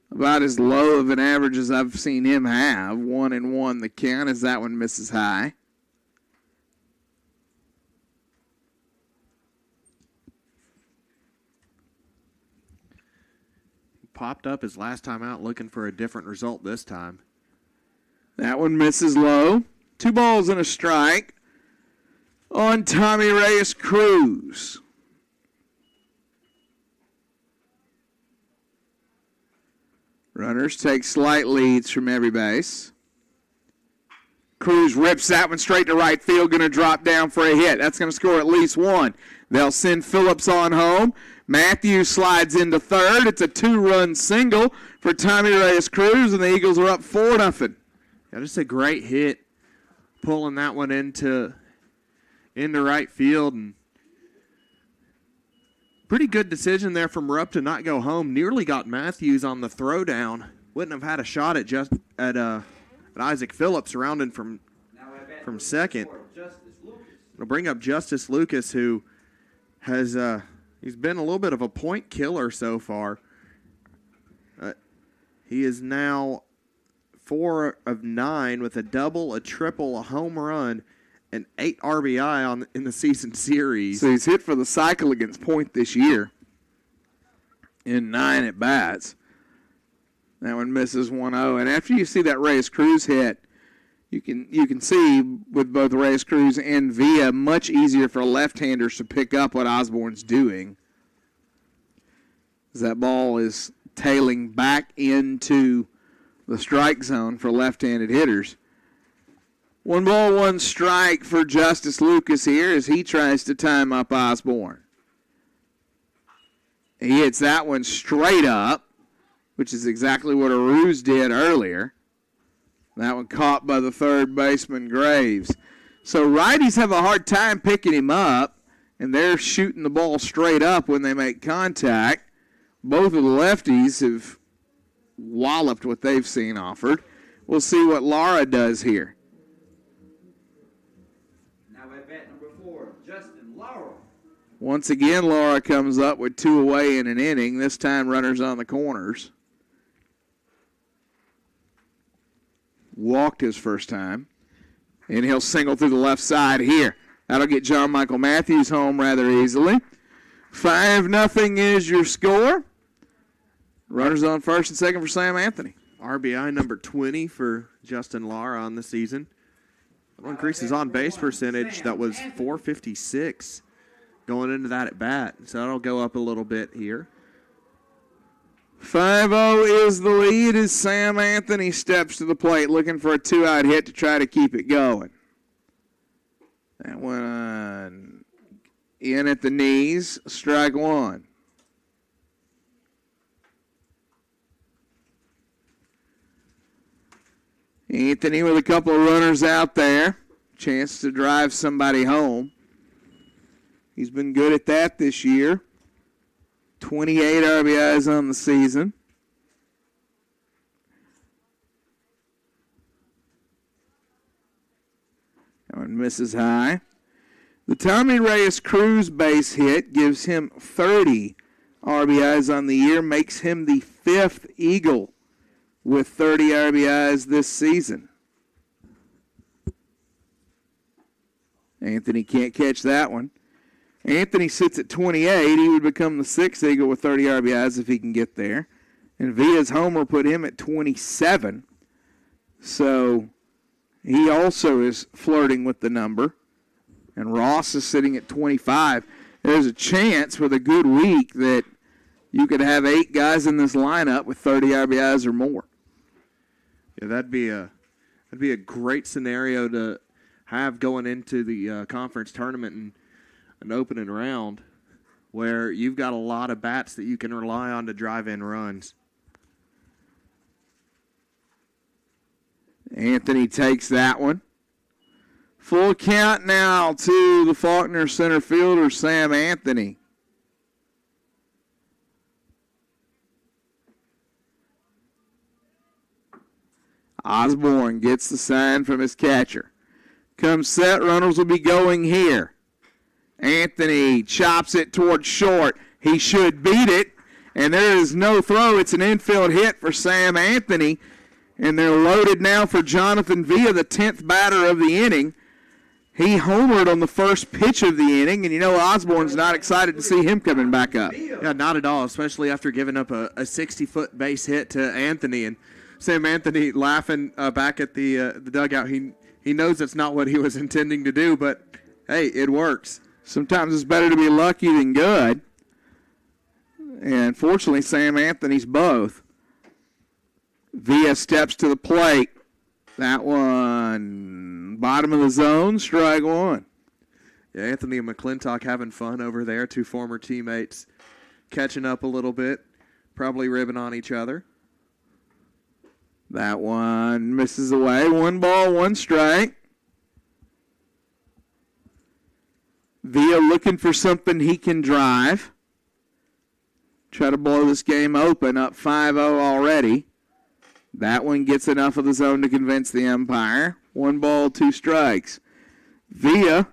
about as low of an average as I've seen him have. 1-1 the count as that one misses high. He popped up his last time out looking for a different result this time. That one misses low. 2 balls and a strike on Tommy Reyes Cruz. Runners take slight leads from every base. Cruz rips that one straight to right field, going to drop down for a hit. That's going to score at least one. They'll send Phillips on home. Matthews slides into third. It's a 2-run single for Tommy Reyes Cruz, and the Eagles are up 4-0. Yeah, just a great hit, pulling that one into right field, and pretty good decision there from Rupp to not go home. Nearly got Matthews on the throwdown. Wouldn't have had a shot at Isaac Phillips rounding from second. It'll bring up Justice Lucas, who has he's been a little bit of a point killer so far. He is now 4 of 9 with a double, a triple, a home run, and 8 RBI in the season series. So he's hit for the cycle against Point this year in 9 at-bats. That one misses 1-0. And after you see that Reyes Cruz hit, you can see with both Reyes Cruz and Villa, much easier for left-handers to pick up what Osborne's doing. As that ball is tailing back into the strike zone for left-handed hitters. 1 ball, 1 strike for Justice Lucas here as he tries to time up Osborne. He hits that one straight up, which is exactly what Aruz did earlier. That one caught by the third baseman, Graves. So righties have a hard time picking him up, and they're shooting the ball straight up when they make contact. Both of the lefties have walloped what they've seen offered. We'll see what Laura does here. Now at bat number 4, Justin Laura. Once again, Laura comes up with 2 away in an inning, this time runners on the corners. Walked his first time. And he'll single through the left side here. That'll get John Michael Matthews home rather easily. 5-0 is your score. Runners on first and second for Sam Anthony. RBI number 20 for Justin Lara on the season. That increases on base percentage. That was .456 going into that at bat. So that'll go up a little bit here. 5-0 is the lead as Sam Anthony steps to the plate looking for a 2-out hit to try to keep it going. That one in at the knees, strike 1. Anthony with a couple of runners out there. Chance to drive somebody home. He's been good at that this year. 28 RBIs on the season. That one misses high. The Tommy Reyes Cruz base hit gives him 30 RBIs on the year, makes him the 5th Eagle with 30 RBIs this season. Anthony can't catch that one. Anthony sits at 28. He would become the 6th Eagle with 30 RBIs if he can get there. And Villa's homer put him at 27. So he also is flirting with the number. And Ross is sitting at 25. There's a chance with a good week that you could have 8 guys in this lineup with 30 RBIs or more. Yeah, that'd be a great scenario to have going into the conference tournament and an opening round where you've got a lot of bats that you can rely on to drive in runs. Anthony takes that one. Full count now to the Faulkner center fielder, Sam Anthony. Osborne gets the sign from his catcher. Comes set, runners will be going here. Anthony chops it towards short. He should beat it, and there is no throw. It's an infield hit for Sam Anthony, and they're loaded now for Jonathan Villa, the 10th batter of the inning. He homered on the first pitch of the inning, and you know Osborne's not excited to see him coming back up. Yeah, not at all, especially after giving up a 60-foot base hit to Anthony. And Sam Anthony laughing back at the dugout. He knows that's not what he was intending to do, but, hey, it works. Sometimes it's better to be lucky than good. And fortunately, Sam Anthony's both. Villa steps to the plate. That one, bottom of the zone, strike 1. Yeah, Anthony and McClintock having fun over there. 2 former teammates catching up a little bit, probably ribbing on each other. That one misses away. 1 ball, 1 strike. Villa looking for something he can drive. Try to blow this game open, up 5-0 already. That one gets enough of the zone to convince the umpire. 1 ball, 2 strikes. Villa,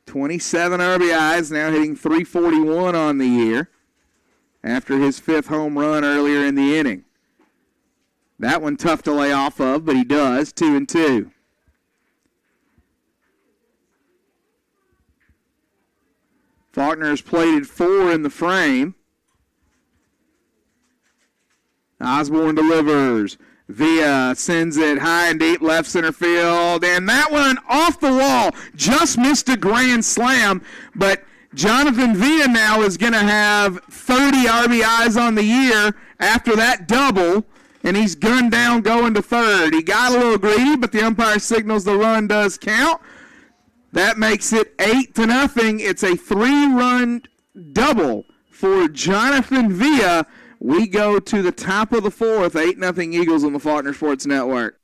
27 RBIs, now hitting .341 on the year after his 5th home run earlier in the inning. That one tough to lay off of, but he does. 2-2. Faulkner has plated 4 in the frame. Osborne delivers. Villa sends it high and deep left center field. And that one off the wall. Just missed a grand slam. But Jonathan Villa now is going to have 30 RBIs on the year after that double. And he's gunned down going to third. He got a little greedy, but the umpire signals the run does count. That makes it 8-0. It's a 3-run double for Jonathan Villa. We go to the top of the 4th, 8-0 Eagles on the Faulkner Sports Network.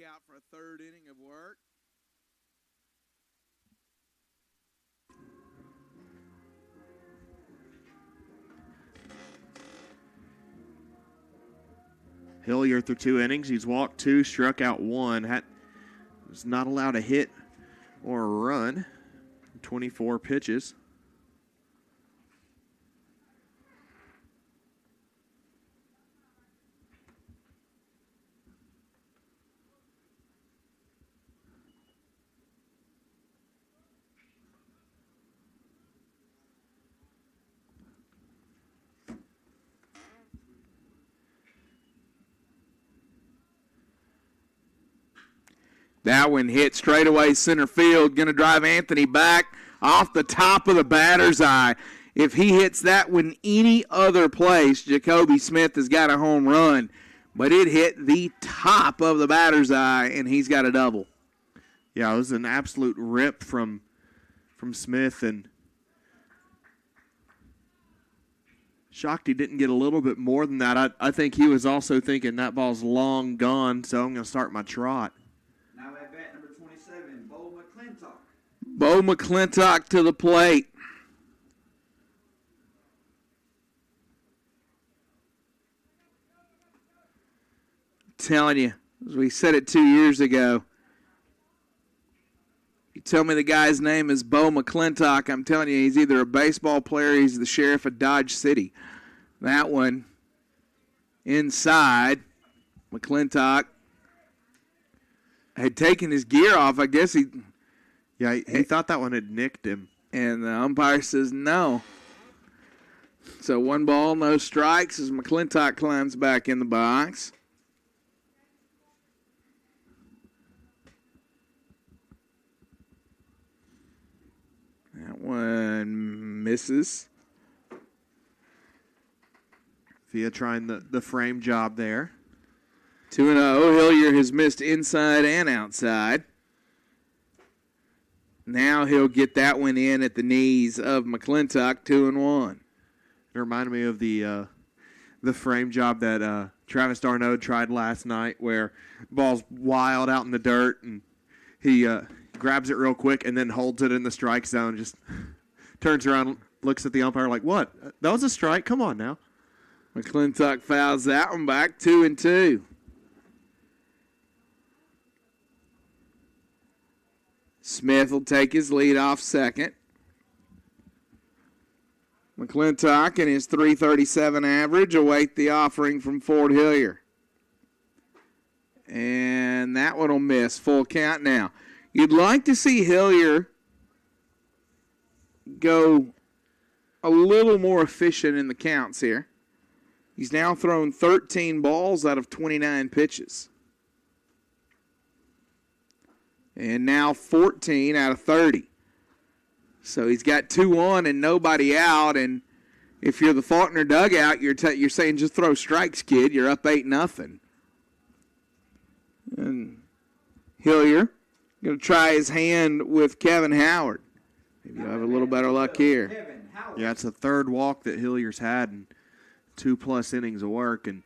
out for a third inning of work. Hillier through 2 innings. He's walked 2, struck out 1. Was not allowed a hit or a run. 24 pitches. That one hit straightaway center field. Going to drive Anthony back off the top of the batter's eye. If he hits that one any other place, Jacoby Smith has got a home run. But it hit the top of the batter's eye, and he's got a double. Yeah, it was an absolute rip from Smith. And shocked he didn't get a little bit more than that. I think he was also thinking that ball's long gone, so I'm going to start my trot. Now at bat number 27, Bo McClintock. Bo McClintock to the plate. Telling you, as we said it 2 years ago, you tell me the guy's name is Bo McClintock, I'm telling you, he's either a baseball player or he's the sheriff of Dodge City. That one inside, McClintock had taken his gear off. I guess he thought that one had nicked him. And the umpire says no. So 1 ball, no strikes as McClintock climbs back in the box. That one misses. Via trying the frame job there. 2-0. Hillier has missed inside and outside. Now he'll get that one in at the knees of McClintock, 2-1. It reminded me of the frame job that Travis Darno tried last night, where the ball's wild out in the dirt, and he grabs it real quick and then holds it in the strike zone, just turns around, looks at the umpire like, what? That was a strike? Come on now. McClintock fouls that one back, 2-2. Smith will take his lead off second. McClintock and his .337 average await the offering from Fort Hillier. And that one will miss. Full count now. You'd like to see Hillier go a little more efficient in the counts here. He's now thrown 13 balls out of 29 pitches. And now 14 out of 30. So he's got 2 on and nobody out. And if you're the Faulkner dugout, you're saying just throw strikes, kid. You're up 8-0. And Hillier going to try his hand with Kevin Howard. Maybe you'll have a little better luck here. Yeah, it's the third walk that Hillier's had in 2+ innings of work, and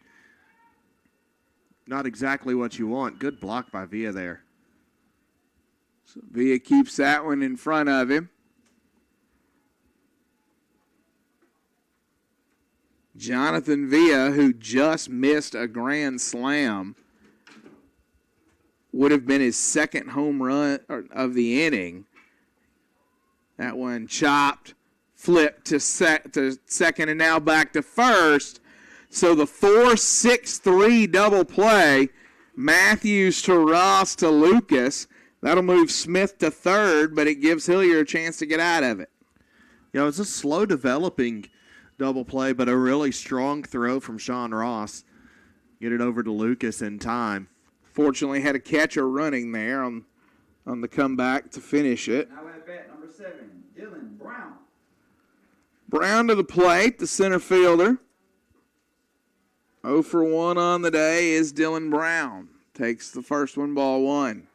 not exactly what you want. Good block by Villa there. So Villa keeps that one in front of him. Jonathan Villa, who just missed a grand slam, would have been his second home run of the inning. That one chopped, flipped to second, and now back to first. So the 4-6-3 double play, Matthews to Ross to Lucas. That'll move Smith to third, but it gives Hillier a chance to get out of it. Yeah, it was a slow developing double play, but a really strong throw from Sean Ross. Get it over to Lucas in time. Fortunately, had a catcher running there on the comeback to finish it. Now at bat number 7, Dylan Brown. Brown to the plate, the center fielder. 0 for 1 on the day is Dylan Brown. Takes the first one, ball 1.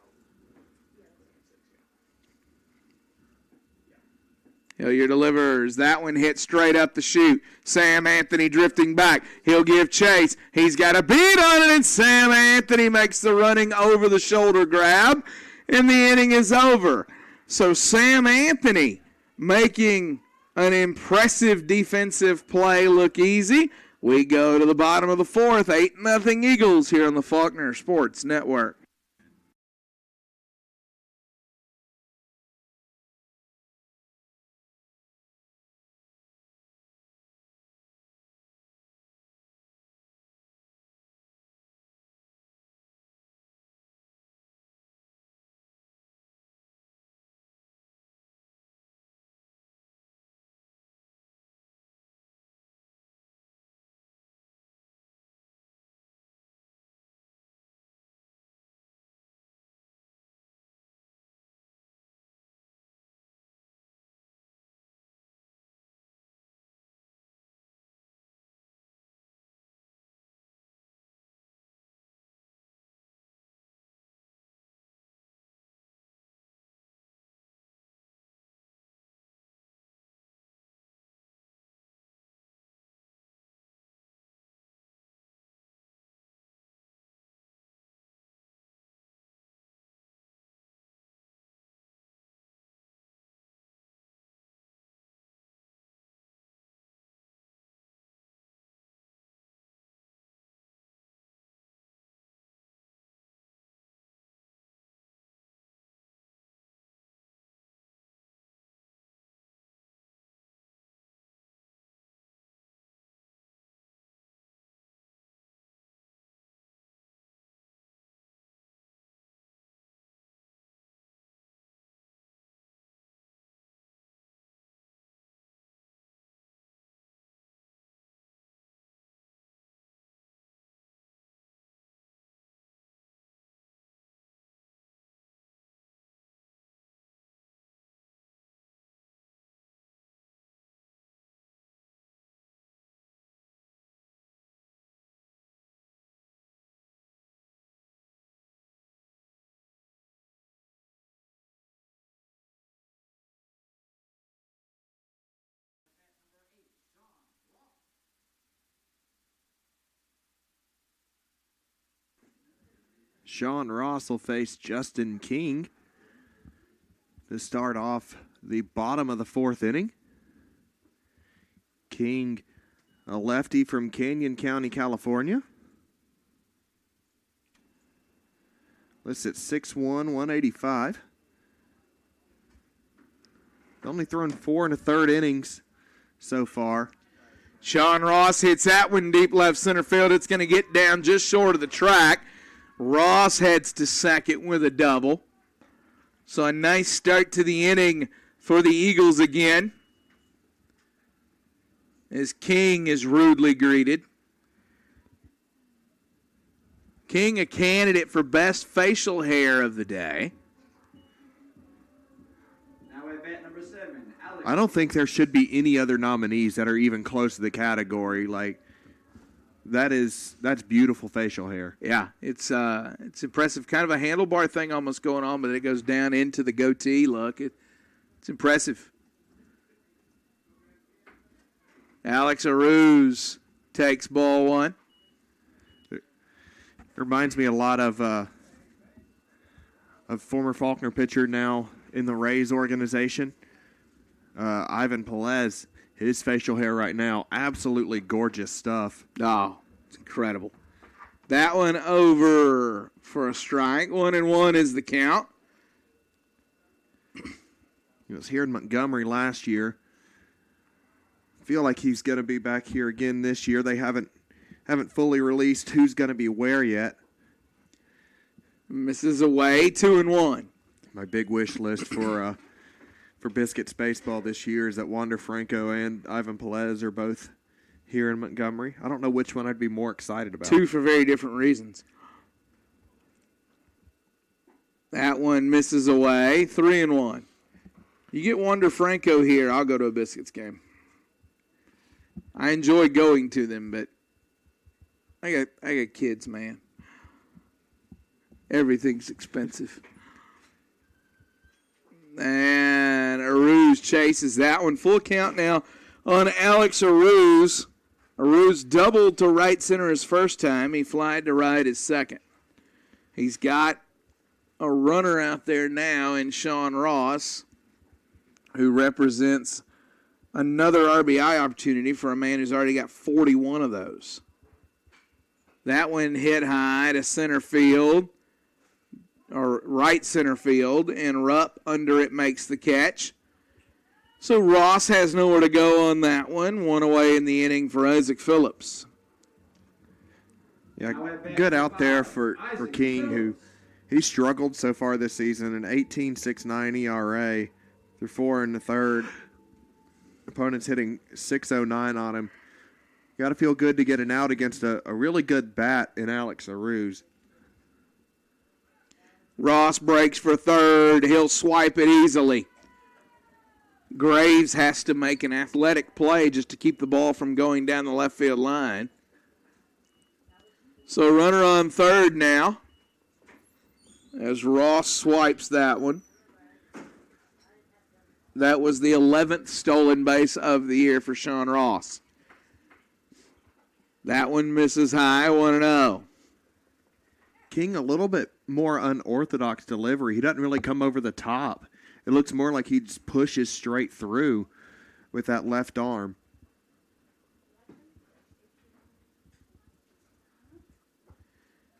Hilliard delivers. That one hit straight up the chute. Sam Anthony drifting back. He'll give chase. He's got a beat on it, and Sam Anthony makes the running over-the-shoulder grab, and the inning is over. So Sam Anthony making an impressive defensive play look easy. We go to the bottom of the fourth. 8-0 Eagles here on the Faulkner Sports Network. Sean Ross will face Justin King to start off the bottom of the fourth inning. King, a lefty from Canyon County, California. Lists at 6'1", 185. Only thrown 4 1/3 innings so far. Sean Ross hits that one deep left center field. It's going to get down just short of the track. Ross heads to second with a double. So a nice start to the inning for the Eagles again, as King is rudely greeted. King, a candidate for best facial hair of the day. Now at bat number 7, Alex. I don't think there should be any other nominees that are even close to the category. Like, that's beautiful facial hair. Yeah, it's impressive. Kind of a handlebar thing almost going on, but it goes down into the goatee look. It's impressive. Alex Aruz takes ball one. It reminds me a lot of former Faulkner pitcher now in the Reyes organization, Ivan Pelez. His facial hair right now, absolutely gorgeous stuff. Oh, it's incredible. That one over for a strike. 1-1 is the count. He was here in Montgomery last year. Feel like he's going to be back here again this year. They haven't fully released who's going to be where yet. Misses away, 2-1. My big wish list for Biscuits baseball this year is that Wander Franco and Ivan Pelez are both here in Montgomery. I don't know which one I'd be more excited about. Two for very different reasons. That one misses away, 3-1. You get Wander Franco here, I'll go to a Biscuits game. I enjoy going to them, but I got kids, man. Everything's expensive. And Aruz Matthews chases that one. Full count now on Alex Aruz. Aruz doubled to right center his first time. He flied to right his second. He's got a runner out there now in Sean Ross, who represents another RBI opportunity for a man who's already got 41 of those. That one hit high to center field, or right center field, and Rupp under it makes the catch. So Ross has nowhere to go on that one. One away in the inning for Isaac Phillips. Yeah, good out there for King, who he struggled so far this season. An 18.69 ERA through 4 in the third. Opponent's hitting .609 on him. Got to feel good to get an out against a really good bat in Alex Aruz. Ross breaks for third. He'll swipe it easily. Graves has to make an athletic play just to keep the ball from going down the left field line. So runner on third now as Ross swipes that one. That was the 11th stolen base of the year for Sean Ross. That one misses high, 1-0. King, a little bit more unorthodox delivery. He doesn't really come over the top. It looks more like he just pushes straight through with that left arm.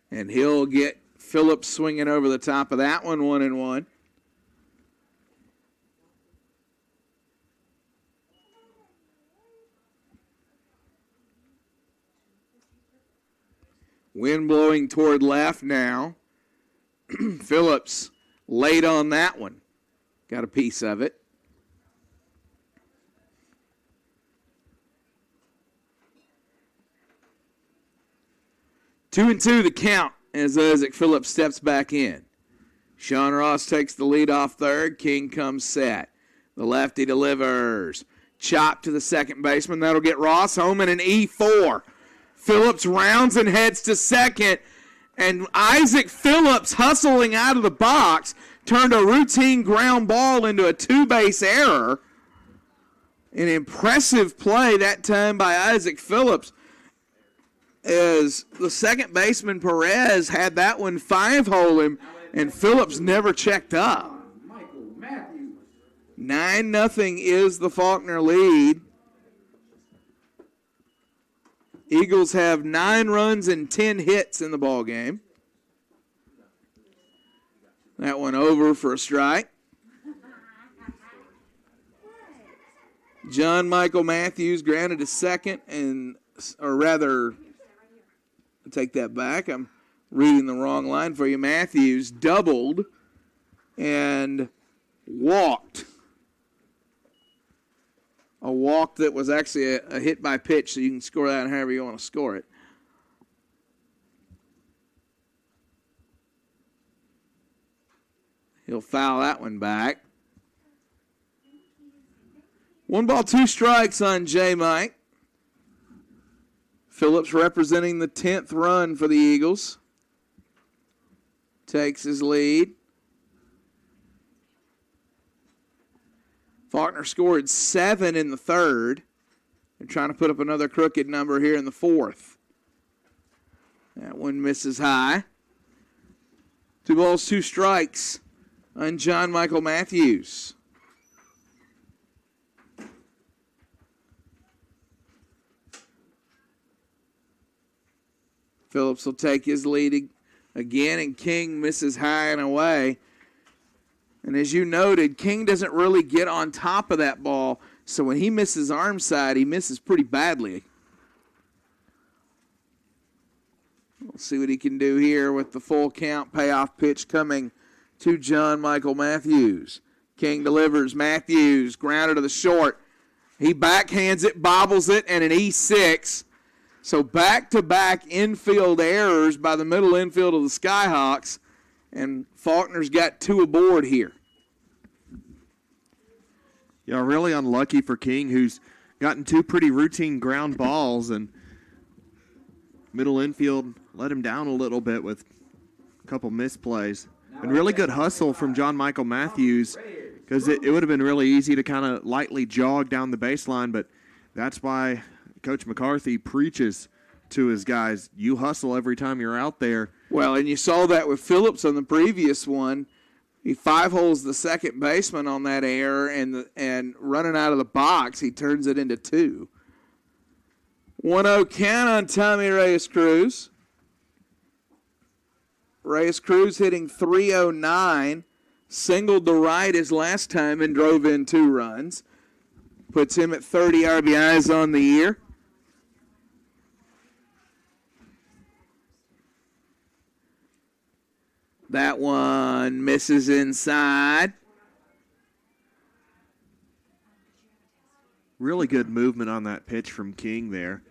And he'll get Phillips swinging over the top of that one, 1-1. Wind blowing toward left now. Phillips late on that one. Got a piece of it. Two and two the count as Isaac Phillips steps back in. Sean Ross takes the lead off third. King comes set. The lefty delivers. Chop to the second baseman. That'll get Ross home in an E4. Phillips rounds and heads to second. And Isaac Phillips, hustling out of the box, turned a routine ground ball into a two-base error. An impressive play that time by Isaac Phillips, as the second baseman Perez had that one 5-hole him, and Phillips never checked up. 9-0 is the Faulkner lead. Eagles have 9 runs and 10 hits in the ball game. That one over for a strike. John Michael Matthews grounded to second, or rather, I take that back. I'm reading the wrong line for you. Matthews doubled and walked. A walk that was actually a hit by pitch, so you can score that however you want to score it. He'll foul that one back. 1 ball, 2 strikes on J. Mike. Phillips representing the 10th run for the Eagles. Takes his lead. Faulkner scored 7 in the third. They're trying to put up another crooked number here in the fourth. That one misses high. 2 balls, 2 strikes on John Michael Matthews. Phillips will take his lead again, and King misses high and away. And as you noted, King doesn't really get on top of that ball, so when he misses arm side, he misses pretty badly. We'll see what he can do here with the full count payoff pitch coming to John Michael Matthews. King delivers. Matthews grounded to the short. He backhands it, bobbles it, and an E6. So back-to-back infield errors by the middle infield of the Skyhawks. And Faulkner's got 2 aboard here. Yeah, really unlucky for King, who's gotten 2 pretty routine ground balls, and middle infield let him down a little bit with a couple misplays. And really good hustle from John Michael Matthews because it would have been really easy to kind of lightly jog down the baseline, but that's why Coach McCarthy preaches to his guys, you hustle every time you're out there. Well, and you saw that with Phillips on the previous one. He 5-holes the second baseman on that error, and running out of the box, he turns it into 2. 1-0 count on Tommy Reyes Cruz. Reyes Cruz hitting .309, singled to right his last time and drove in 2 runs. Puts him at 30 RBIs on the year. That one misses inside. Really good movement on that pitch from King there.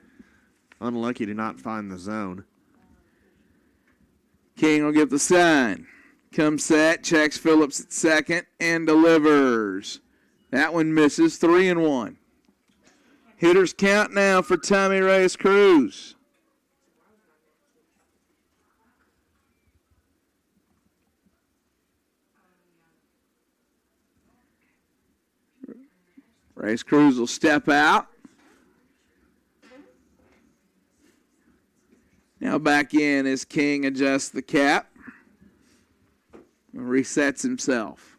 Unlucky to not find the zone. King will get the sign. Comes set, checks Phillips at second, and delivers. That one misses, 3-1. Hitters count now for Tommy Reyes Cruz. Reyes Cruz will step out. Now back in as King adjusts the cap and resets himself.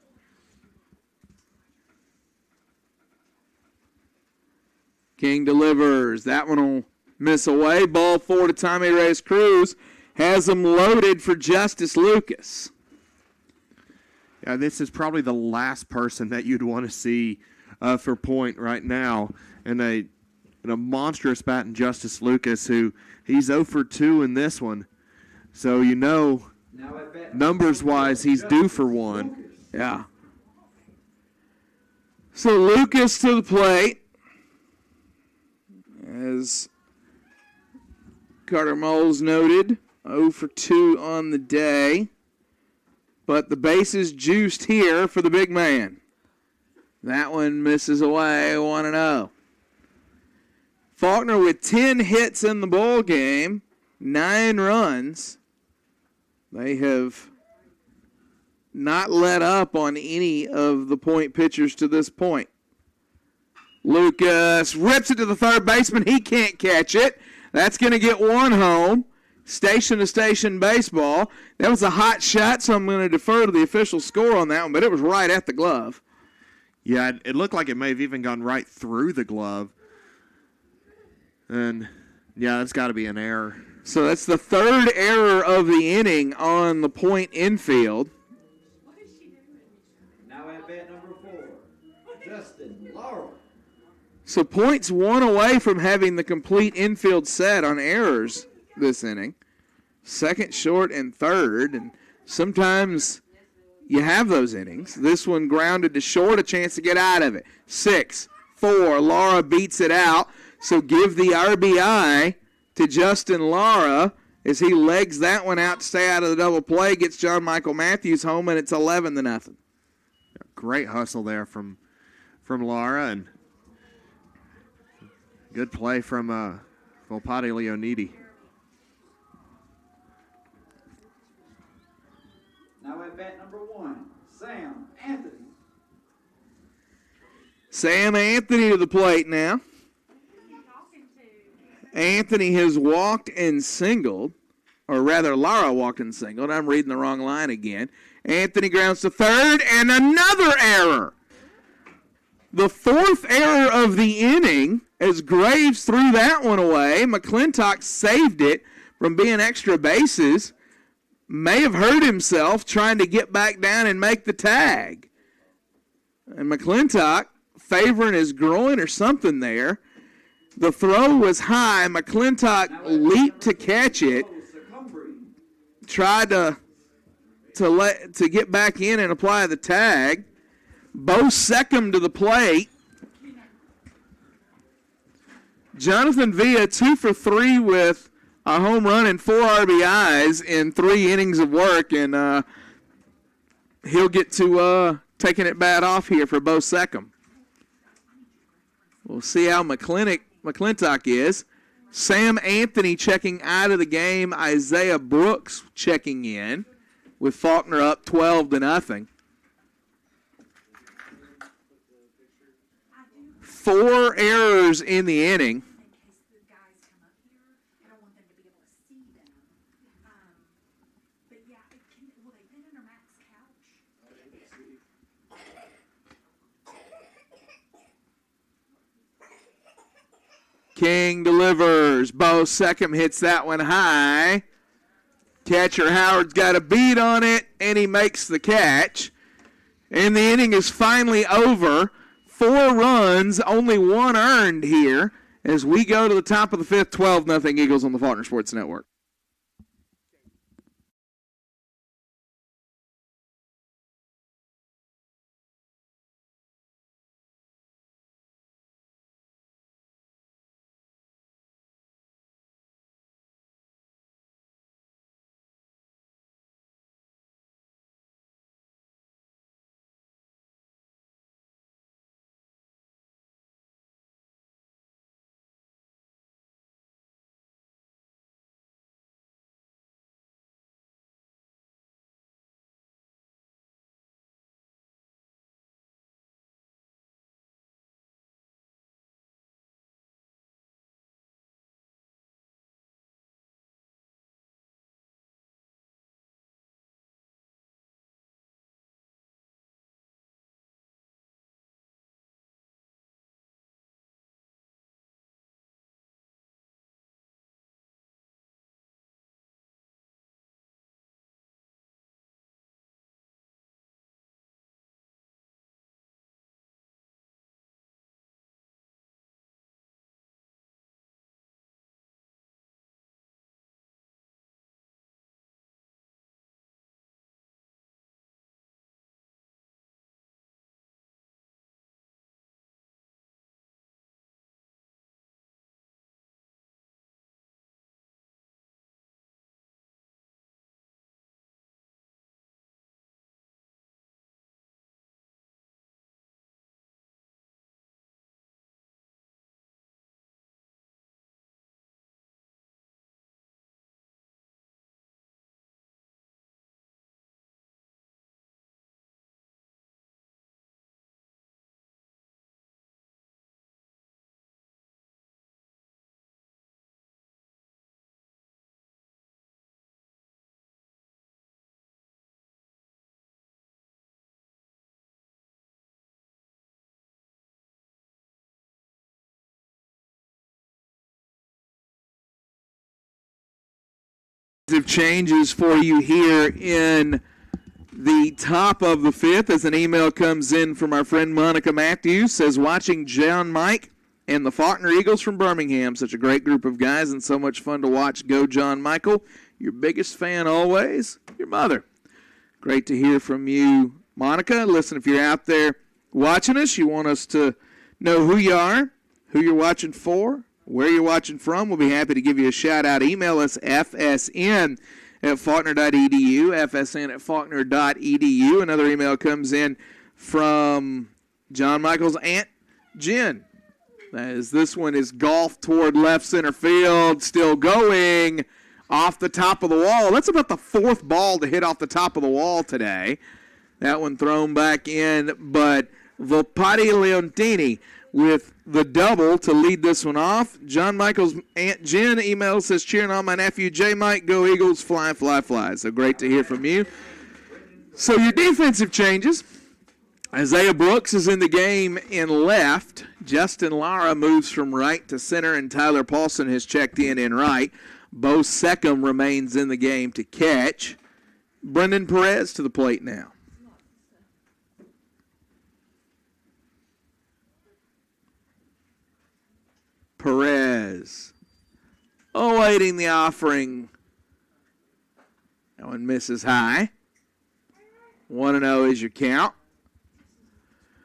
King delivers. That one will miss away. Ball 4 to Tommy Reyes Cruz. Has him loaded for Justice Lucas. Yeah, this is probably the last person that you'd want to see for point right now. And a monstrous bat in Justice Lucas, who he's 0 for 2 in this one. So you know, numbers-wise, he's due for 1. Yeah. So Lucas to the plate. As Carter Moles noted, 0 for 2 on the day. But the bases juiced here for the big man. That one misses away, 1-0. Faulkner with 10 hits in the ball game, 9 runs. They have not let up on any of the point pitchers to this point. Lucas rips it to the third baseman. He can't catch it. That's going to get 1 home. Station to station baseball. That was a hot shot, so I'm going to defer to the official score on that one, but it was right at the glove. Yeah, it looked like it may have even gone right through the glove. And, yeah, that's got to be an error. So that's the 3rd error of the inning on the point infield. Now at bat number 4, Justin Laura. So points 1 away from having the complete infield set on errors this inning. 2nd, short, and 3rd. And sometimes you have those innings. This one grounded to short, a chance to get out of it. 6-4, Laura beats it out. So give the RBI to Justin Lara as he legs that one out to stay out of the double play, gets John Michael Matthews home, and it's 11-0. Great hustle there from Lara, and good play from Volpati Leonidi. Now at bat number 1, Sam Anthony. Sam Anthony to the plate now. Anthony has walked and singled, or rather Lara walked and singled. I'm reading the wrong line again. Anthony grounds to third, and another error. The 4th error of the inning as Graves threw that one away. McClintock saved it from being extra bases. May have hurt himself trying to get back down and make the tag. And McClintock favoring his groin or something there. The throw was high. McClintock leaped to catch it. Tried to get back in and apply the tag. Bo Seckham to the plate. Jonathan Villa 2 for 3 with a home run and 4 RBIs in 3 innings of work, and he'll get to taking it bat off here for Bo Seckham. We'll see how McClintock is. Sam Anthony checking out of the game. Isaiah Brooks checking in with Faulkner up 12-0. 4 errors in the inning. King delivers. Bo Seckham hits that one high. Catcher Howard's got a beat on it, and he makes the catch. And the inning is finally over. 4 runs, only 1 earned here as we go to the top of the 5th, 12-0 Eagles on the Faulkner Sports Network. Changes for you here in the top of the 5th as an email comes in from our friend Monica Matthews. Says, watching John Mike and the Faulkner Eagles from Birmingham. Such a great group of guys and so much fun to watch. Go John Michael. Your biggest fan always, your mother. Great to hear from you, Monica. Listen, if you're out there watching us, you want us to know who you are, who you're watching for, where you're watching from, we'll be happy to give you a shout-out. Email us, fsn@faulkner.edu, fsn@faulkner.edu. Another email comes in from John Michael's Aunt Jen. As this one is golf toward left center field, still going off the top of the wall. That's about the 4th ball to hit off the top of the wall today. That one thrown back in, but Volpati Leontini with the double to lead this one off. John Michael's Aunt Jen email says, cheering on my nephew J. Mike, go Eagles, fly, fly, fly. So great to hear from you. So your defensive changes. Isaiah Brooks is in the game in left. Justin Lara moves from right to center, and Tyler Paulson has checked in right. Bo Seckham remains in the game to catch. Brendan Perez to the plate now. Perez awaiting the offering. That one misses high. 1-0 is your count.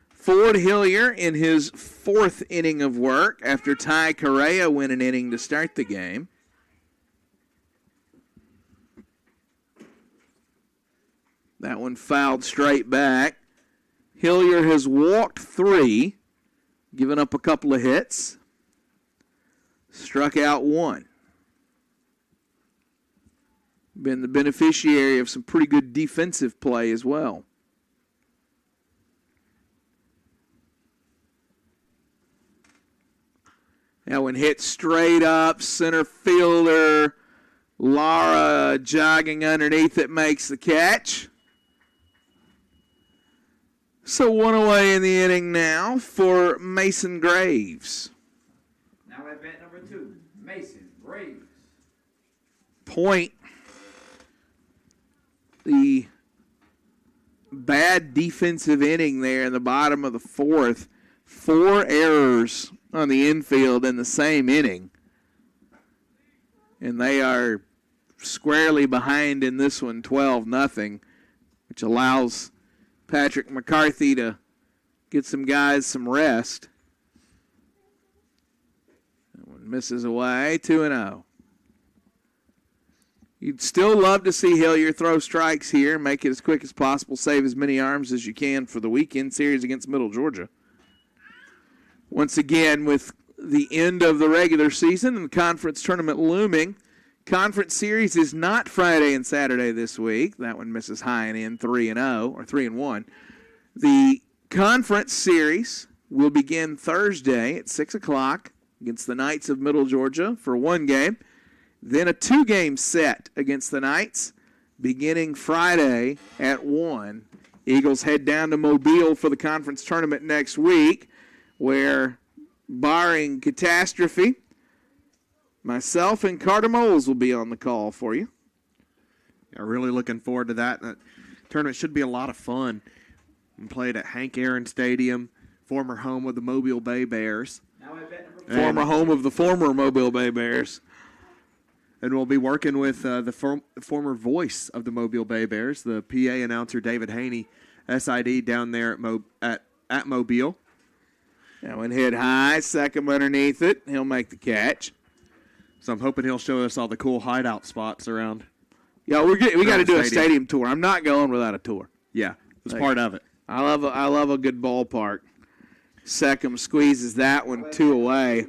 Ford Hillier in his 4th inning of work after Ty Correa went an inning to start the game. That one fouled straight back. Hillier has walked 3, given up a couple of hits. Struck out 1. Been the beneficiary of some pretty good defensive play as well. That one hit straight up, center fielder Lara jogging underneath it makes the catch. So one away in the inning now for Mason Graves. Now at bat number 2, Mason Graves. Point. The bad defensive inning there in the bottom of the 4th. 4 errors on the infield in the same inning. And they are squarely behind in this one, 12-0, which allows Patrick McCarthy to get some guys some rest. That one misses away, 2-0. You'd still love to see Hillier throw strikes here, make it as quick as possible, save as many arms as you can for the weekend series against Middle Georgia. Once again, with the end of the regular season and the conference tournament looming, conference series is not Friday and Saturday this week. That one misses high and in 3-0 or 3-1. The conference series will begin Thursday at 6 o'clock against the Knights of Middle Georgia for one game. Then a 2-game set against the Knights beginning Friday at 1. Eagles head down to Mobile for the conference tournament next week, where, barring catastrophe, myself and Carter Moles will be on the call for you. Yeah, really looking forward to that. That tournament should be a lot of fun. We played at Hank Aaron Stadium, former home of the Mobile Bay Bears. Now at bat number 4. Former home of the former Mobile Bay Bears. And we'll be working with the former voice of the Mobile Bay Bears, the PA announcer David Haney, SID down there at Mobile. That one hit high, second underneath it. He'll make the catch. So I'm hoping he'll show us all the cool hideout spots around. Yeah, we got to do a stadium tour. I'm not going without a tour. Yeah, it's part of it. I love a good ballpark. Second squeezes that one 2 away.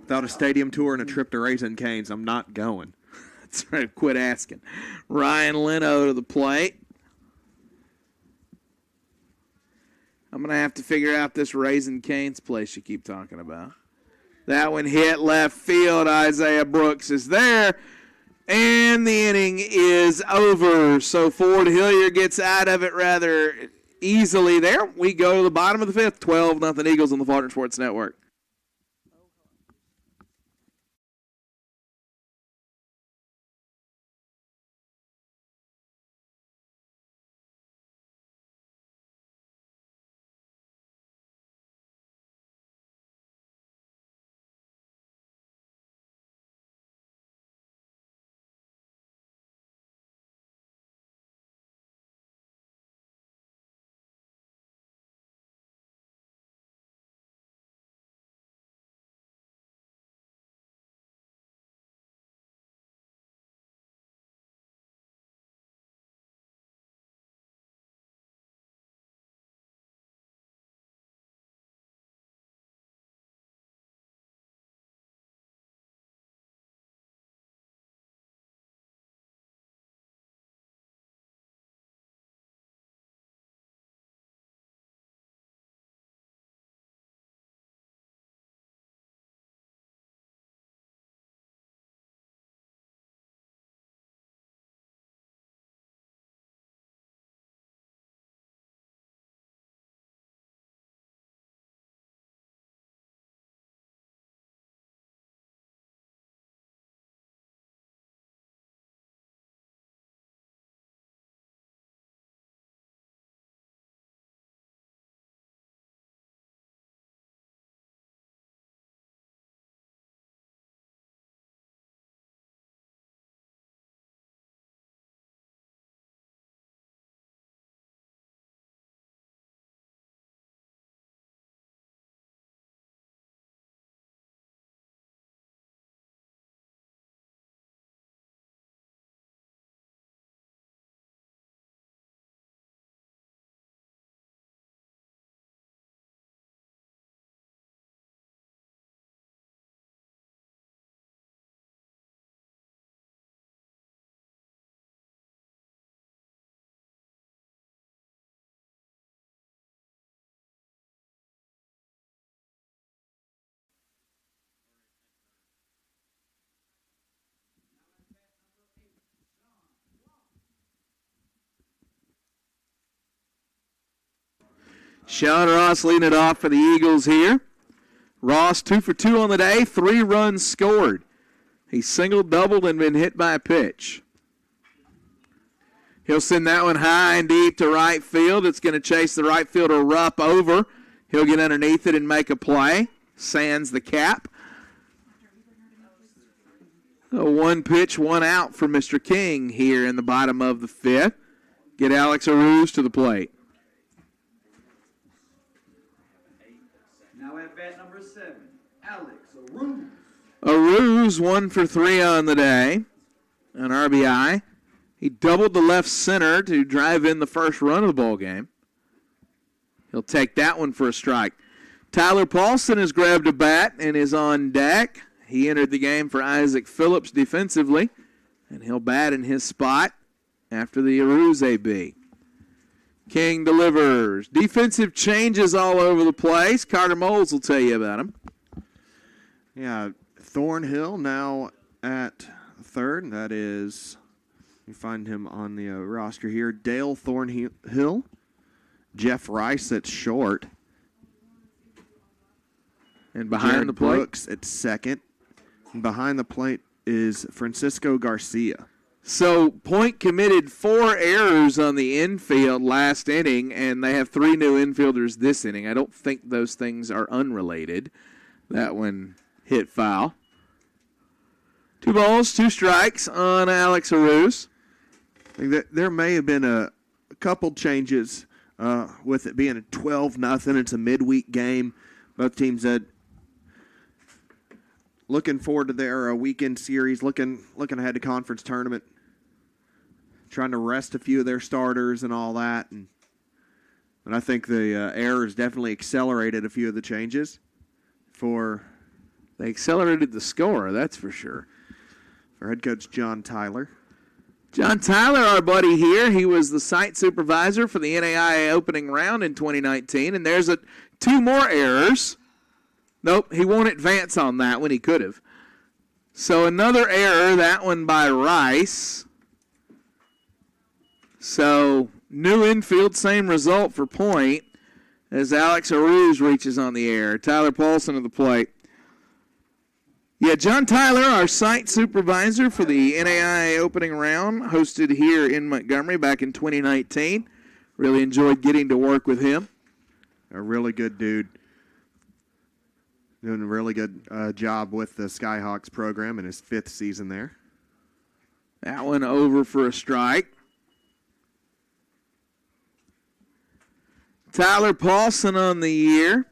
Without a stadium tour and a trip to Raising Cane's, I'm not going. That's right. Quit asking. Ryan Leno to the plate. I'm going to have to figure out this Raising Cane's place you keep talking about. That one hit left field. Isaiah Brooks is there. And the inning is over. So Ford Hillier gets out of it rather easily there. We go to the bottom of the 5th. 12-0 Eagles on the Faulkner Sports Network. Sean Ross leading it off for the Eagles here. Ross 2 for 2 on the day, 3 runs scored. He singled, doubled, and been hit by a pitch. He'll send that one high and deep to right field. It's going to chase the right fielder Rupp over. He'll get underneath it and make a play. Sands the cap. A 1 pitch, 1 out for Mr. King here in the bottom of the 5th. Get Alex Aruz to the plate. Now at bat number 7, Alex Aruz. Aruz 1 for 3 on the day. An RBI. He doubled the left center to drive in the first run of the ball game. He'll take that one for a strike. Tyler Paulson has grabbed a bat and is on deck. He entered the game for Isaac Phillips defensively, and he'll bat in his spot after the Aruz AB. King delivers. Defensive changes all over the place. Carter Moles will tell you about them. Yeah, Thornhill now at third. That is, you find him on the roster here. Dale Thornhill. Jeff Rice at short. And behind Jared the plate, Brooks at second. And behind the plate is Francisco Garcia. So Point committed 4 errors on the infield last inning, and they have 3 new infielders this inning. I don't think those things are unrelated. That one hit foul. 2 balls, 2 strikes on Alex Aruz. I think that there may have been a couple changes with it being a 12-0. It's a midweek game. Both teams had looking forward to their weekend series, looking ahead to conference tournament, trying to rest a few of their starters and all that. And I think the errors definitely accelerated a few of the changes. They accelerated the score, that's for sure. For head coach John Tyler. John Tyler, our buddy here, he was the site supervisor for the NAIA opening round in 2019, and there's 2 more errors. Nope, he won't advance on that one. He could have. So another error, that one by Rice. So new infield, same result for Point as Alex Aruz reaches on the air. Tyler Paulson at the plate. Yeah, John Tyler, our site supervisor for the NAIA opening round, hosted here in Montgomery back in 2019. Really enjoyed getting to work with him. A really good dude. Doing a really good job with the Skyhawks program in his 5th season there. That one over for a strike. Tyler Paulson on the year.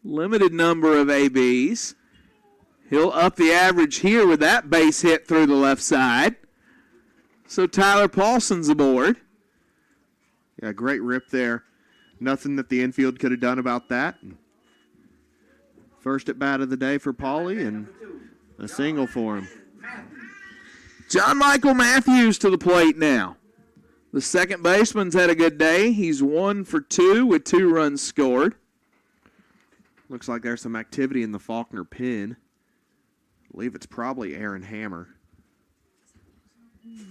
Limited number of ABs. He'll up the average here with that base hit through the left side. So Tyler Paulson's aboard. Yeah, great rip there. Nothing that the infield could have done about that. First at bat of the day for Paulie and a single for him. John Michael Matthews to the plate now. The second baseman's had a good day. He's 1 for 2 with 2 runs scored. Looks like there's some activity in the Faulkner pin. I believe it's probably Aaron Hammer.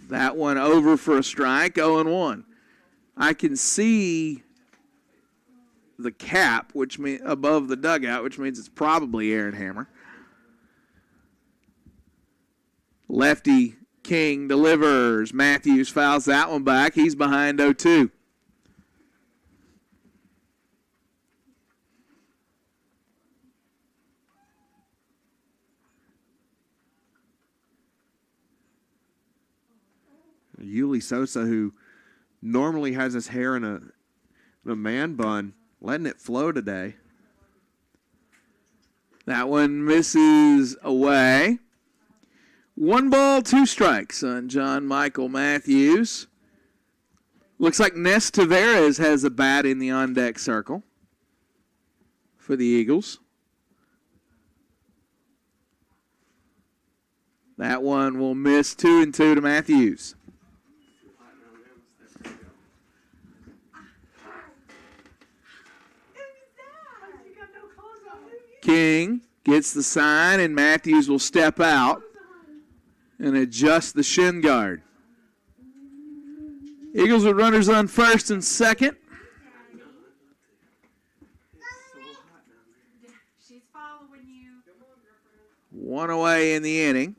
That one over for a strike, 0-1. I can see the cap, which means above the dugout, which means it's probably Aaron Hammer. Lefty King delivers. Matthews fouls that one back. He's behind 0-2. Yuli Sosa, who normally has his hair in a man bun, letting it flow today. That one misses away. 1 ball, 2 strikes on John Michael Matthews. Looks like Ness Taveras has a bat in the on-deck circle for the Eagles. That one will miss 2-2 to Matthews. King gets the sign, and Matthews will step out and adjust the shin guard. Eagles with runners on first and second. One away in the inning.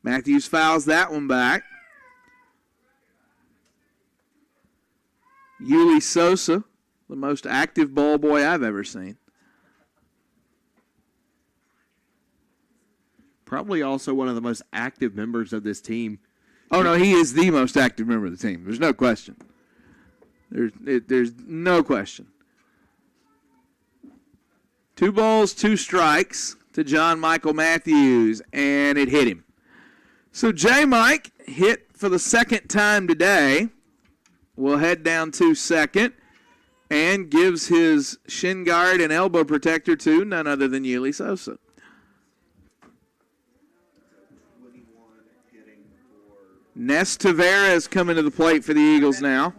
Matthews fouls that one back. Yuli Sosa, the most active ball boy I've ever seen. Probably also one of the most active members of this team. Oh, no, he is the most active member of the team. There's no question. There's no question. 2 balls, 2 strikes to John Michael Matthews, and it hit him. So J. Mike hit for the second time today. Will head down to second and gives his shin guard and elbow protector to none other than Yuli Sosa. Ness Tavares coming to the plate for the Eagles now.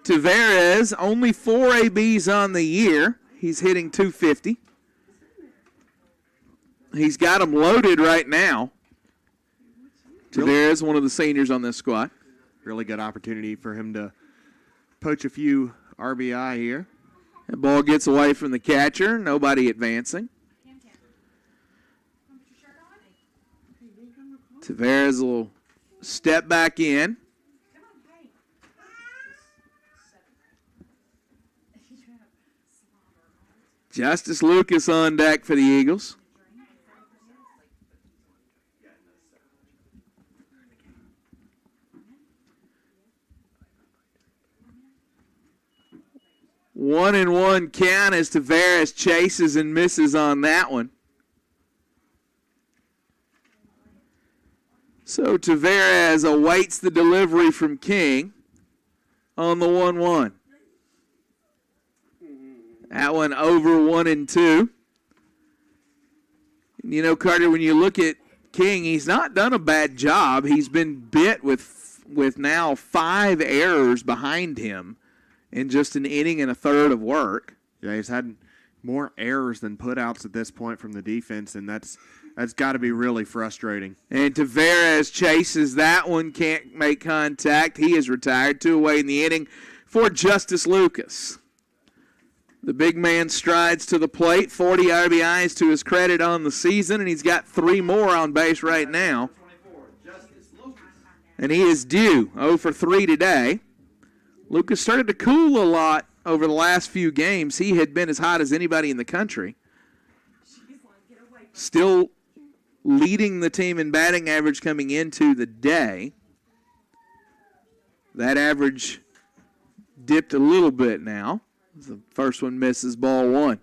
Tavares, only 4 ABs on the year. He's hitting .250. He's got them loaded right now. Tavares, one of the seniors on this squad. Really good opportunity for him to poach a few RBI here. The ball gets away from the catcher. Nobody advancing. Tavares will step back in. Justice Lucas on deck for the Eagles. One and one count as Tavares chases and misses on that one. So Tavares awaits the delivery from King on the 1-1. That one over 1-2. And you know, Carter, when you look at King, he's not done a bad job. He's been bit with now 5 errors behind him in just an inning and a third of work. Yeah, he's had more errors than putouts at this point from the defense, and that's got to be really frustrating. And Tavares chases that one, can't make contact. He is retired. 2 away in the inning for Justice Lucas. The big man strides to the plate, 40 RBIs to his credit on the season, and he's got 3 more on base right now. And he is due 0 for 3 today. Lucas started to cool a lot over the last few games. He had been as hot as anybody in the country. Still leading the team in batting average coming into the day. That average dipped a little bit now. The first one misses, ball 1.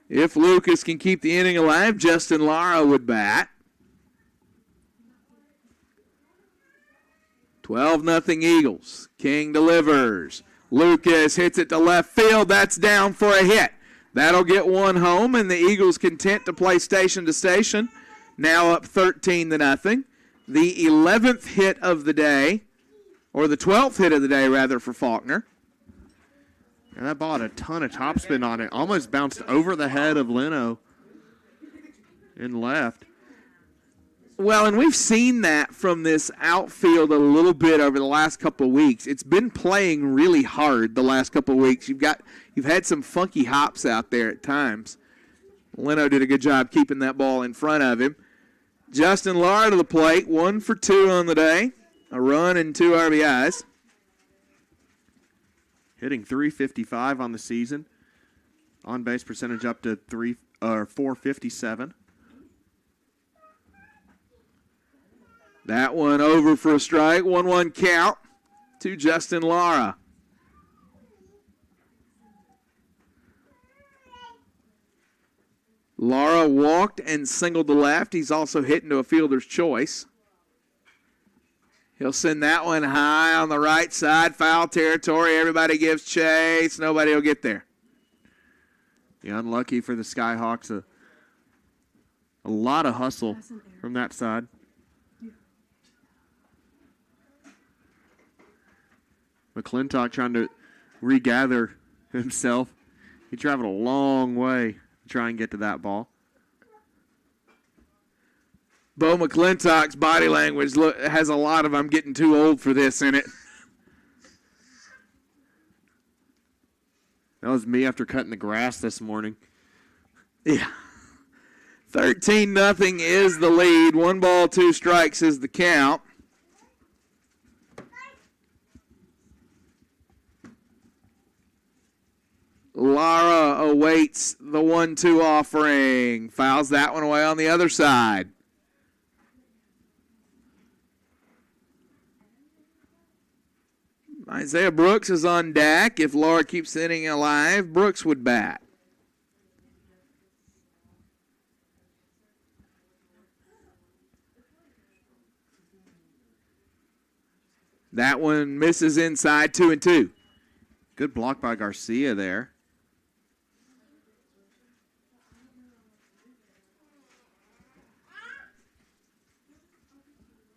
If Lucas can keep the inning alive, Justin Lara would bat. 12-0 Eagles. King delivers. Lucas hits it to left field. That's down for a hit. That'll get 1 home, and the Eagles content to play station to station. Now up 13-0. The 11th hit of the day, or the 12th hit of the day, rather, for Faulkner. And that ball had a ton of topspin on it. Almost bounced over the head of Leno and left. Well, and we've seen that from this outfield a little bit over the last couple of weeks. It's been playing really hard the last couple of weeks. You've had some funky hops out there at times. Leno did a good job keeping that ball in front of him. Justin Lara to the plate, 1 for 2 on the day. A run and 2 RBIs. Hitting .355 on the season. On-base percentage up to 457. That one over for a strike. 1-1 count to Justin Lara. Lara walked and singled to left. He's also hit into a fielder's choice. He'll send that one high on the right side. Foul territory. Everybody gives chase. Nobody will get there. Yeah, unlucky for the Skyhawks. A lot of hustle from that side. McClintock trying to regather himself. He traveled a long way to try and get to that ball. Bo McClintock's body language has a lot of "I'm getting too old for this" in it. That was me after cutting the grass this morning. Yeah. 13-0 is the lead. 1 ball, 2 strikes is the count. Lara awaits the 1-2 offering. Fouls that one away on the other side. Isaiah Brooks is on deck. If Lara keeps the inning alive, Brooks would bat. That one misses inside, 2-2. Good block by Garcia there.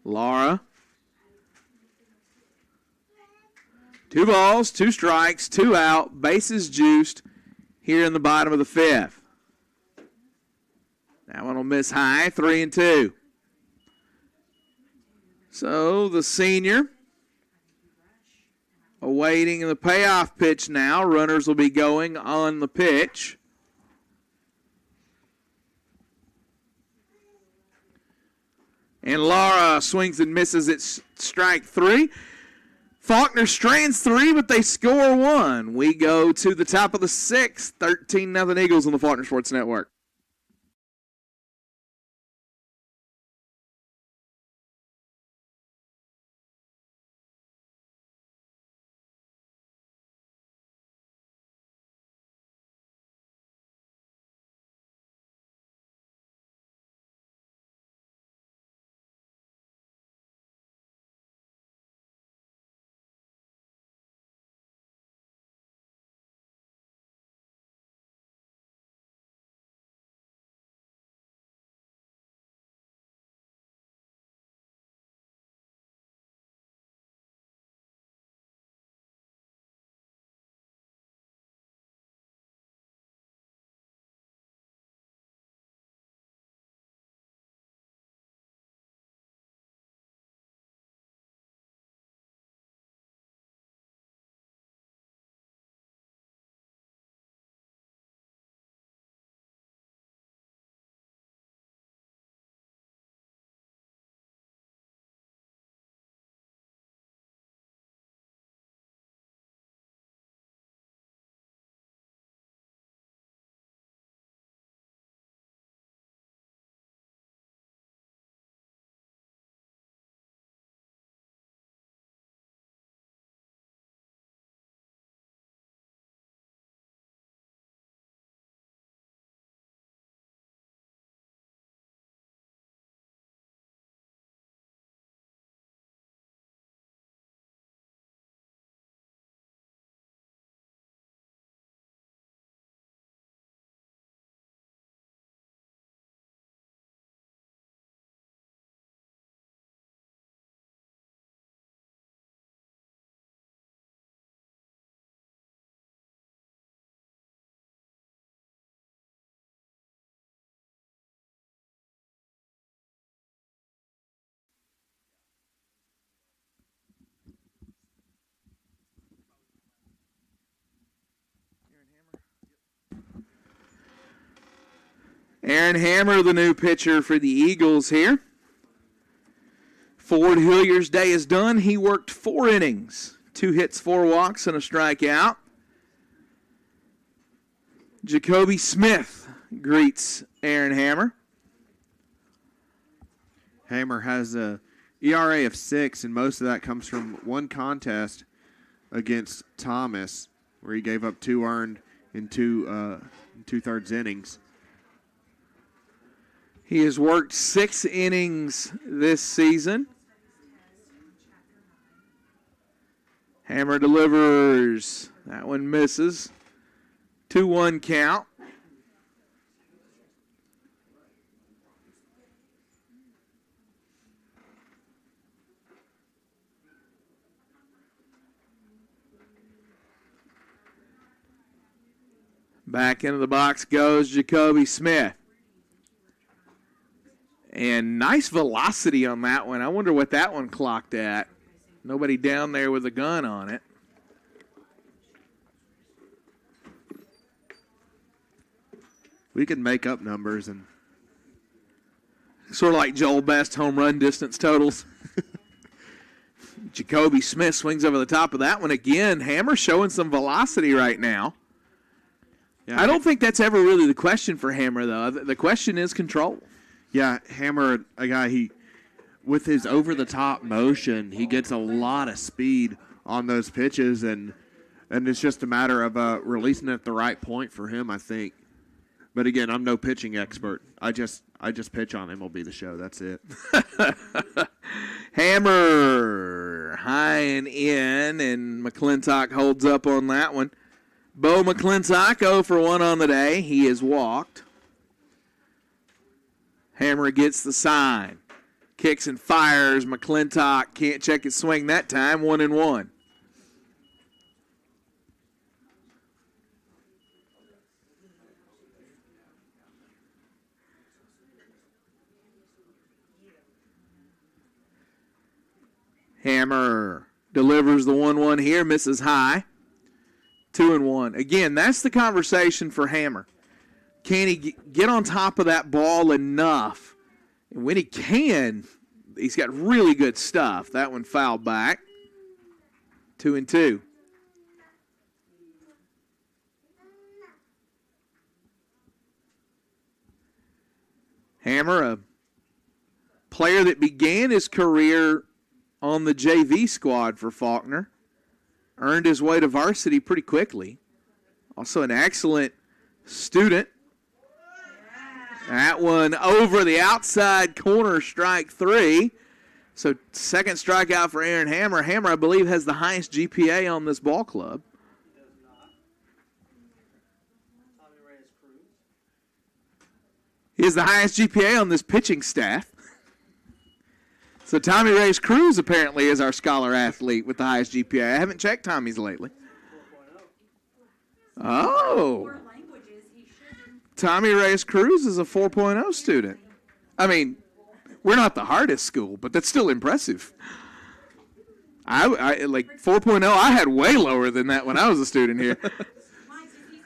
Lara. 2 balls, 2 strikes, 2 out, bases juiced here in the bottom of the 5th. That one will miss high, 3-2. So the senior awaiting the payoff pitch now. Runners will be going on the pitch. And Lara swings and misses at strike 3. Faulkner strands 3, but they score 1. We go to the top of the 6th. 13-0 Eagles on the Faulkner Sports Network. Aaron Hammer, the new pitcher for the Eagles here. Ford Hillier's day is done. He worked 4 innings, 2 hits, 4 walks, and a strikeout. Jacoby Smith greets Aaron Hammer. Hammer has a ERA of 6, and most of that comes from one contest against Thomas, where he gave up 2 earned in 2/3 innings. He has worked 6 innings this season. Hammer delivers. That one misses. 2-1 count. Back into the box goes Jacoby Smith. And nice velocity on that one. I wonder what that one clocked at. Nobody down there with a gun on it. We can make up numbers and sort of like Joel Best home run distance totals. Jacoby Smith swings over the top of that one again. Hammer showing some velocity right now. yeah, I don't think that's ever really the question for Hammer, though. The question is control. Yeah, Hammer, a guy, with his over-the-top motion, he gets a lot of speed on those pitches, and it's just a matter of releasing it at the right point for him, I think. But again, I'm no pitching expert. I just pitch on MLB The Show. That's it. Hammer high and in, and McClintock holds up on that one. Bo McClintock 0 for 1 on the day. He is walked. Hammer gets the sign. Kicks and fires. McClintock can't check his swing that time. 1-1. Hammer delivers the 1-1 here, misses high. 2-1. Again, that's the conversation for Hammer. Can he get on top of that ball enough? And when he can, he's got really good stuff. That one fouled back. 2-2. Hammer, a player that began his career on the JV squad for Faulkner, earned his way to varsity pretty quickly. Also an excellent student. That one over the outside corner, strike 3. So second strikeout for Aaron Hammer. Hammer, I believe, has the highest GPA on this ball club. He has the highest GPA on this pitching staff. So Tommy Reyes Cruz apparently is our scholar athlete with the highest GPA. I haven't checked Tommy's lately. Oh. Tommy Reyes Cruz is a 4.0 student. I mean, we're not the hardest school, but that's still impressive. I like 4.0, I had way lower than that when I was a student here.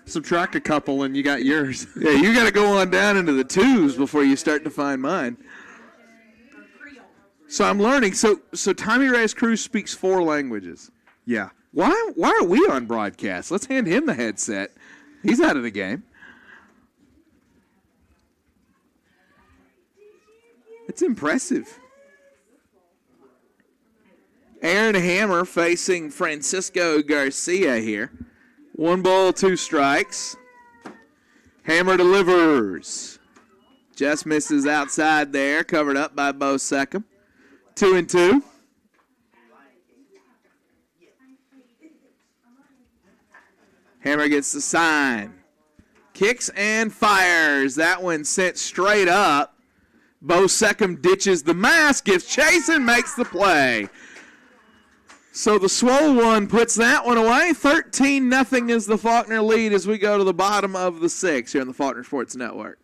Subtract a couple and you got yours. Yeah, you got to go on down into the 2s before you start to find mine. So I'm learning. So Tommy Reyes Cruz speaks 4 languages. Yeah. Why are we on broadcast? Let's hand him the headset. He's out of the game. It's impressive. Aaron Hammer facing Francisco Garcia here. 1 ball, 2 strikes. Hammer delivers. Just misses outside there, covered up by Bo Seckham. 2-2. Hammer gets the sign. Kicks and fires. That one sent straight up. Bo Seckham ditches the mask, gives chase, and makes the play. So the swole one puts that one away. 13-0 is the Faulkner lead as we go to the bottom of the 6th here on the Faulkner Sports Network.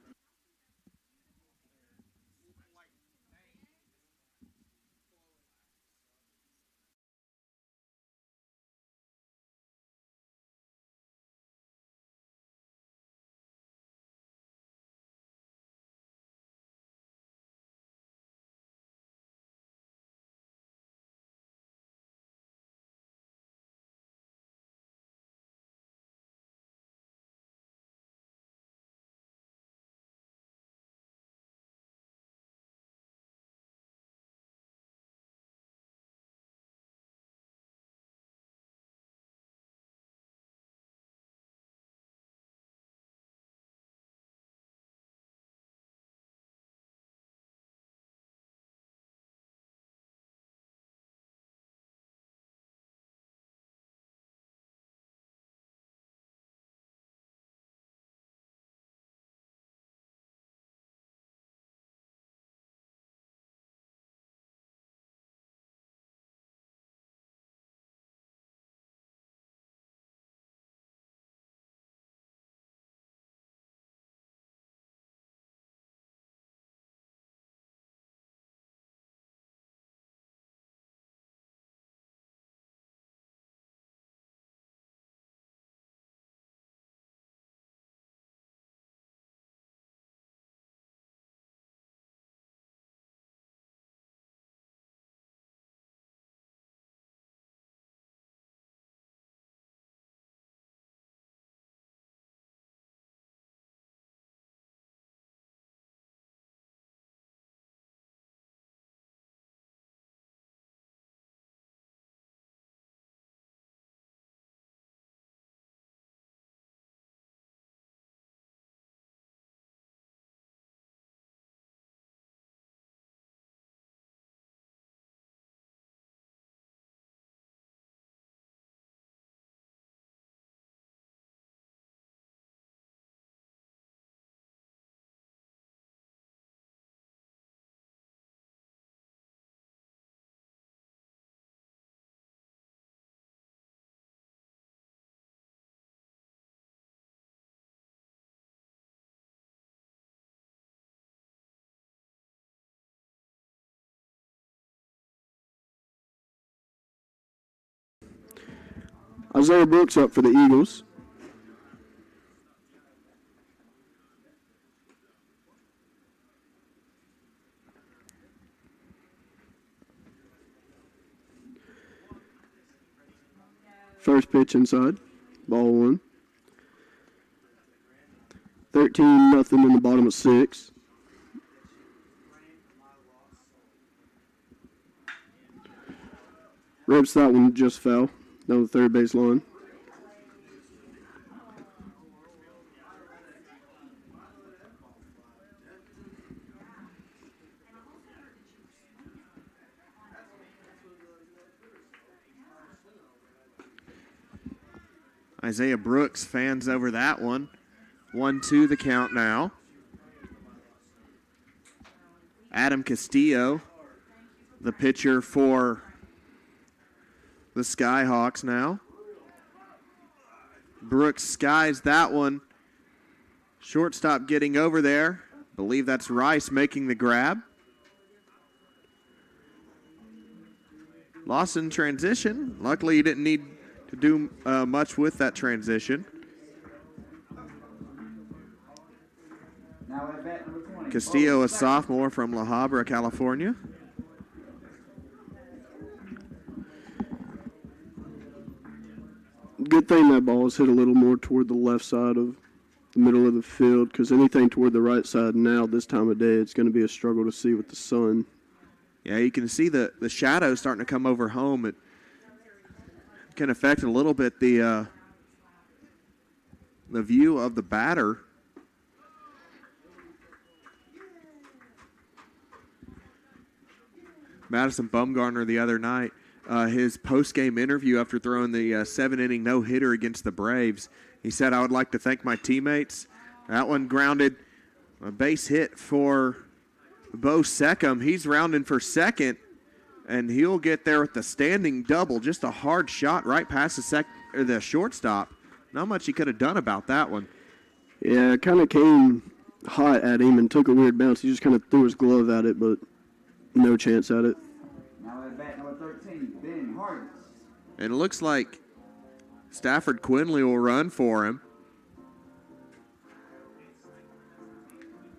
Isaiah Brooks up for the Eagles. First pitch inside. Ball 1. 13-0 in the bottom of 6. Rips that one just foul down the third base line. Isaiah Brooks fans over that one. 1-2 the count now. Adam Castillo, the pitcher for the Skyhawks now. Brooks skies that one. Shortstop getting over there. Believe that's Rice making the grab. Lost in transition. Luckily, he didn't need to do much with that transition. Now at bat number 20. Castillo, a sophomore from La Habra, California. Good thing that ball is hit a little more toward the left side of the middle of the field, because anything toward the right side now this time of day, it's going to be a struggle to see with the sun. Yeah, you can see the shadow starting to come over home. It can affect a little bit the view of the batter. Madison Bumgarner the other night, his post-game interview after throwing the 7-inning no-hitter against the Braves, he said, "I would like to thank my teammates." That one grounded, a base hit for Bo Seckham. He's rounding for second, and he'll get there with the standing double. Just a hard shot right past the shortstop. Not much he could have done about that one. Yeah, it kind of came hot at him and took a weird bounce. He just kind of threw his glove at it, but no chance at it. Now at bat number 13, Ben Hargis. And it looks like Stafford Quinley will run for him.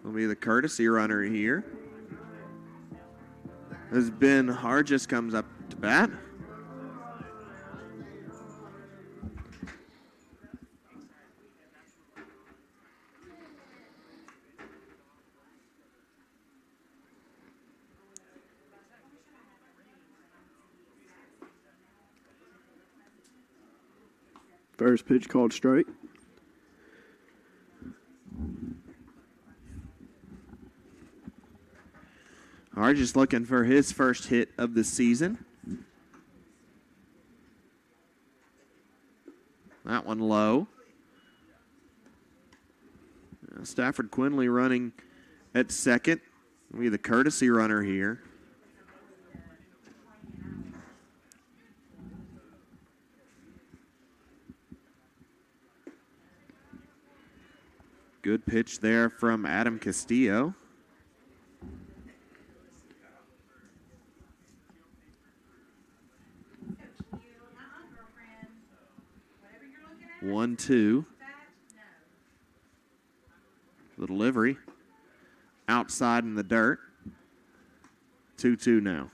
Will be the courtesy runner here. As Ben Hargis comes up to bat. First pitch called strike. Hargis looking for his first hit of the season. That one low. Stafford Quinley running at second. Will be the courtesy runner here. Good pitch there from Adam Castillo. One, two. The delivery. Outside in the dirt. 2-2 now.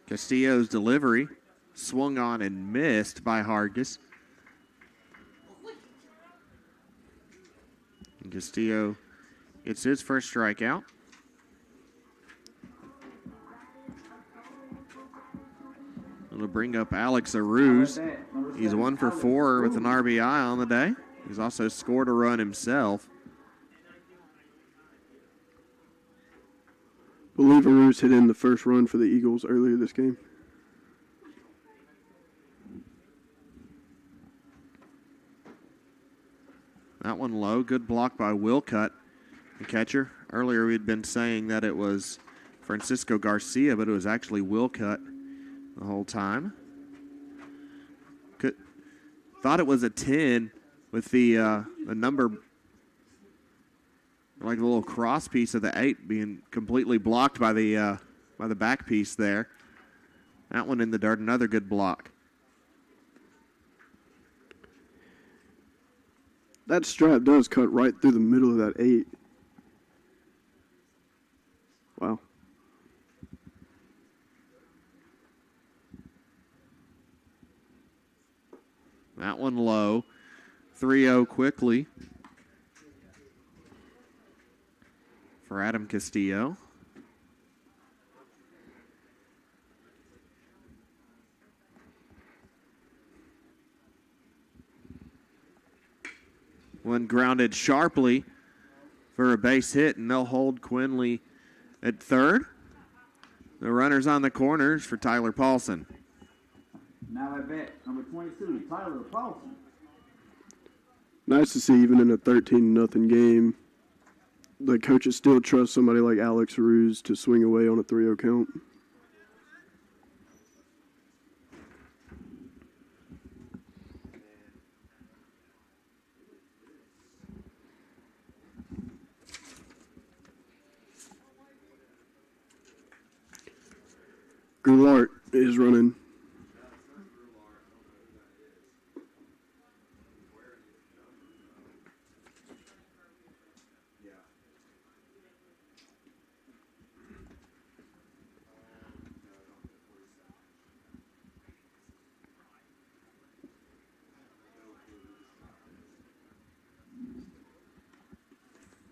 Castillo's delivery swung on and missed by Hargis. And Castillo gets his first strikeout. It'll bring up Alex Aruz. He's 1 for 4 with an RBI on the day. He's also scored a run himself. I believe Aruz hit in the first run for the Eagles earlier this game. That one low. Good block by Wilcutt, the catcher. Earlier we had been saying that it was Francisco Garcia, but it was actually Wilcutt the whole time. Thought it was a 10 with the number Like the little cross piece of the 8 being completely blocked by the back piece there. That one in the dirt, another good block. That strap does cut right through the middle of that 8. Wow. That one low. 3-0 quickly for Adam Castillo. One grounded sharply for a base hit, and they'll hold Quinley at third. The runners on the corners for Tyler Paulson. Now at bat number 22, Tyler Paulson. Nice to see, even in a 13-0 game, the coaches still trust somebody like Alex Aruz to swing away on a 3-0 count. Goulart is running.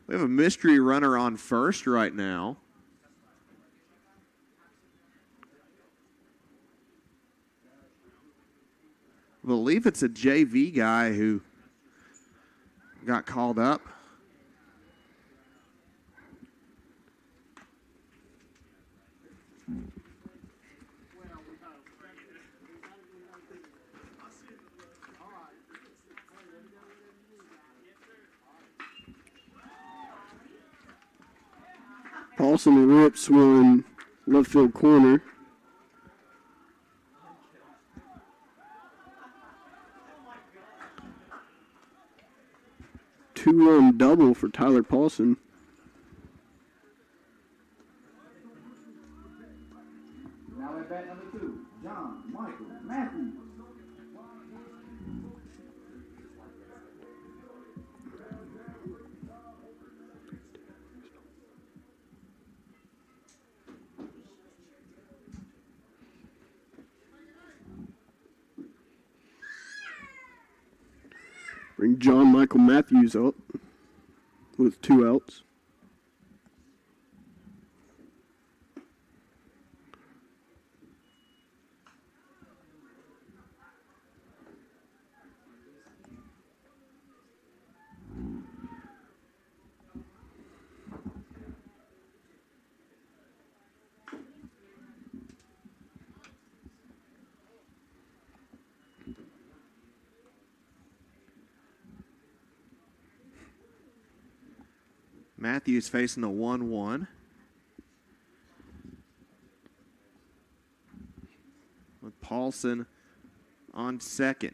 We have a mystery runner on first right now. I believe it's a JV guy who got called up. Paulson rips one left field corner. Two-run double for Tyler Paulson. Now at bat number 2, John Michael Matthews. Bring John Michael Matthews up with 2 outs. Matthews facing the 1-1. With Paulson on second.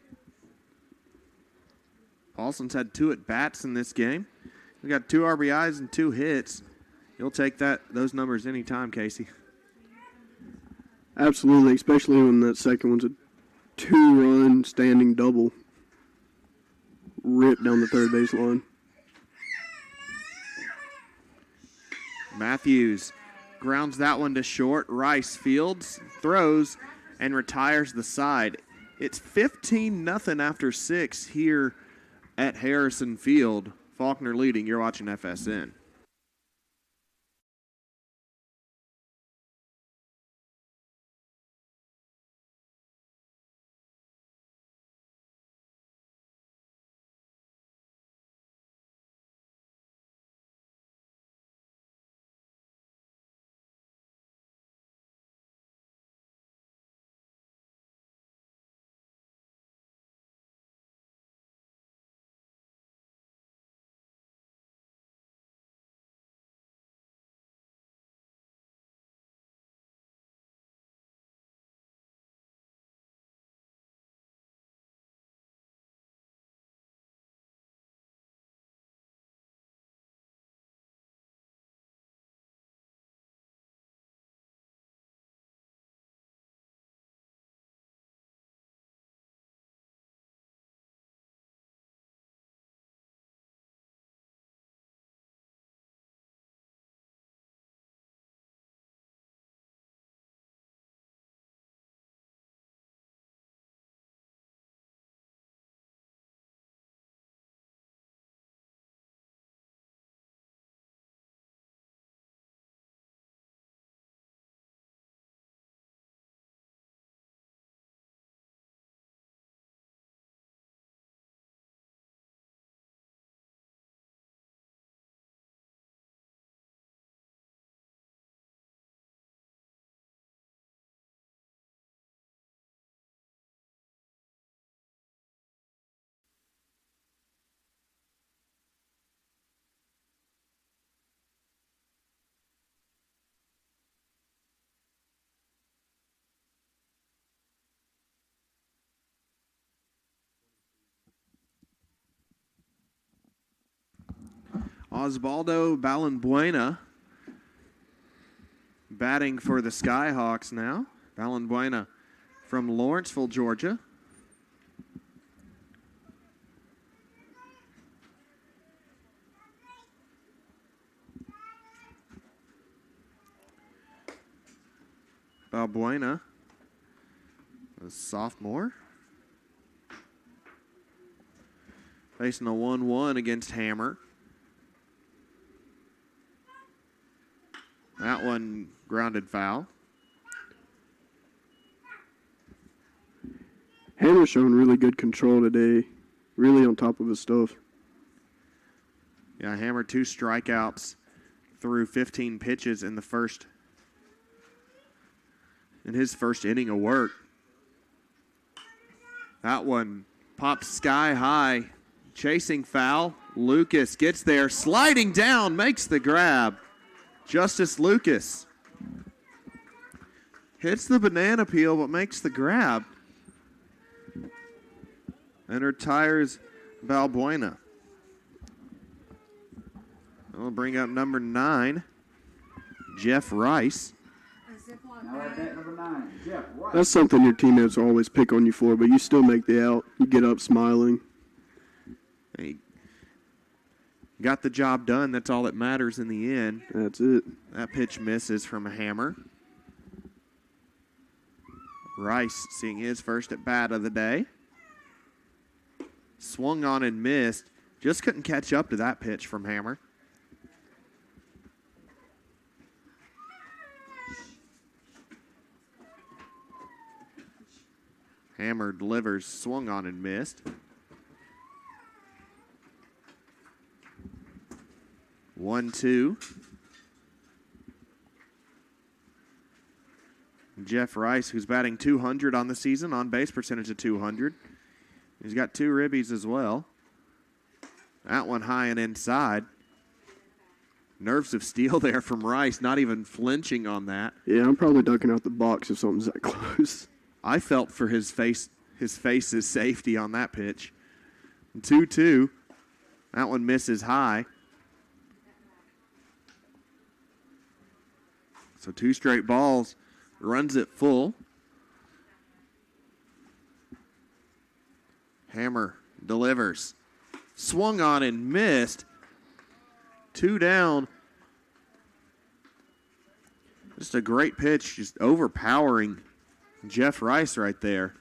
Paulson's had 2 at-bats in this game. We got 2 RBIs and 2 hits. You'll take those numbers anytime, Casey. Absolutely, especially when that second one's a 2-run standing double. Ripped down the third base line. Matthews grounds that one to short. Rice fields, throws, and retires the side. It's 15-0 after 6 here at Harrison Field. Faulkner leading. You're watching FSN. Osvaldo Ballenbuena batting for the Skyhawks now. Ballenbuena from Lawrenceville, Georgia. Balbuena, a sophomore, facing a 1-1 against Hammer. That one grounded foul. Hammer's showing really good control today, really on top of his stuff. Yeah, Hammer 2 strikeouts through 15 pitches in his first inning of work. That one pops sky high. Chasing foul. Lucas gets there. Sliding down. Makes the grab. Justice Lucas. Hits the banana peel but makes the grab. And retires Balbuena. We'll bring up number 9, Jeff Rice. Now at bat number 9, Jeff Rice. That's something your teammates always pick on you for, but you still make the out. You get up smiling. He got the job done. That's all that matters in the end. That's it. That pitch misses from a Hammer. Rice seeing his first at bat of the day. Swung on and missed. Just couldn't catch up to that pitch from Hammer. Hammer delivers, swung on and missed. 1-2. Jeff Rice, who's batting .200 on the season, on base percentage of .200. He's got 2 ribbies as well. That one high and inside. Nerves of steel there from Rice, not even flinching on that. Yeah, I'm probably ducking out the box if something's that close. I felt for his face's safety on that pitch. 2-2. That one misses high. So 2 straight balls. Runs it full. Hammer delivers. Swung on and missed. 2 down. Just a great pitch, just overpowering Jeff Rice right there.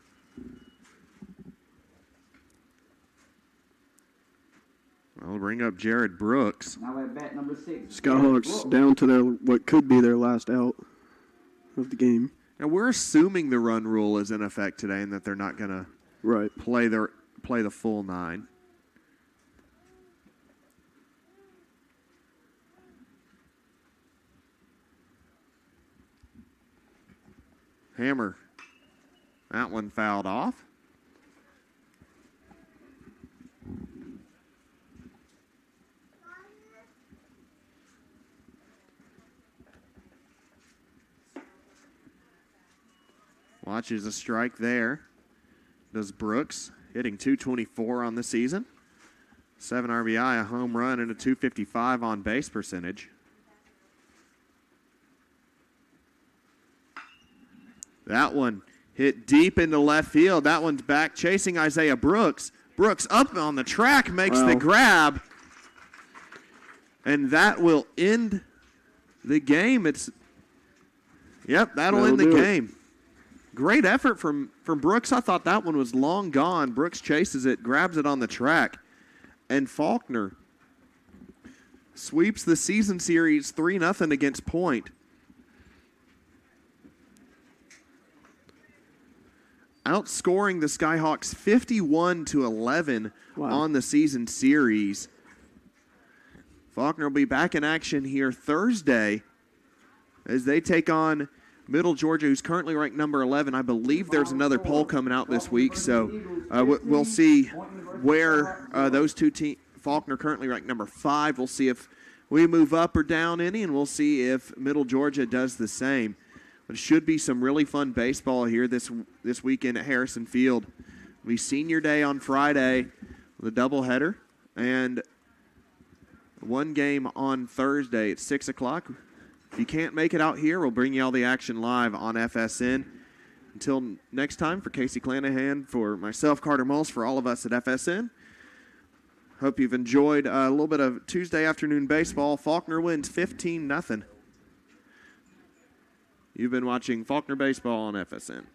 I'll bring up Jared Brooks. Now at bat number 6. Skyhawks down to their what could be their last out of the game. Now we're assuming the run rule is in effect today and that they're not going to play the full 9. Hammer. That one fouled off. Watches a strike there. Does Brooks, hitting .224 on the season. 7 RBI, a home run, and a .255 on base percentage. That one hit deep into left field. That one's back chasing Isaiah Brooks. Brooks up on the track, makes the grab. And that will end the game. That'll end the game. Great effort from Brooks. I thought that one was long gone. Brooks chases it, grabs it on the track. And Faulkner sweeps the season series 3-0 against Point. Outscoring the Skyhawks 51-11 on the season series. Faulkner will be back in action here Thursday as they take on Middle Georgia, who's currently ranked number 11. I believe there's another poll coming out this week, so we'll see where those two teams. Faulkner currently ranked number 5. We'll see if we move up or down any, and we'll see if Middle Georgia does the same. But it should be some really fun baseball here this weekend at Harrison Field. It'll be senior day on Friday with a doubleheader, and one game on Thursday at 6 o'clock. If you can't make it out here, we'll bring you all the action live on FSN. Until next time, for Casey Clanahan, for myself, Carter Mulls, for all of us at FSN, hope you've enjoyed a little bit of Tuesday afternoon baseball. Faulkner wins 15-0. You've been watching Faulkner Baseball on FSN.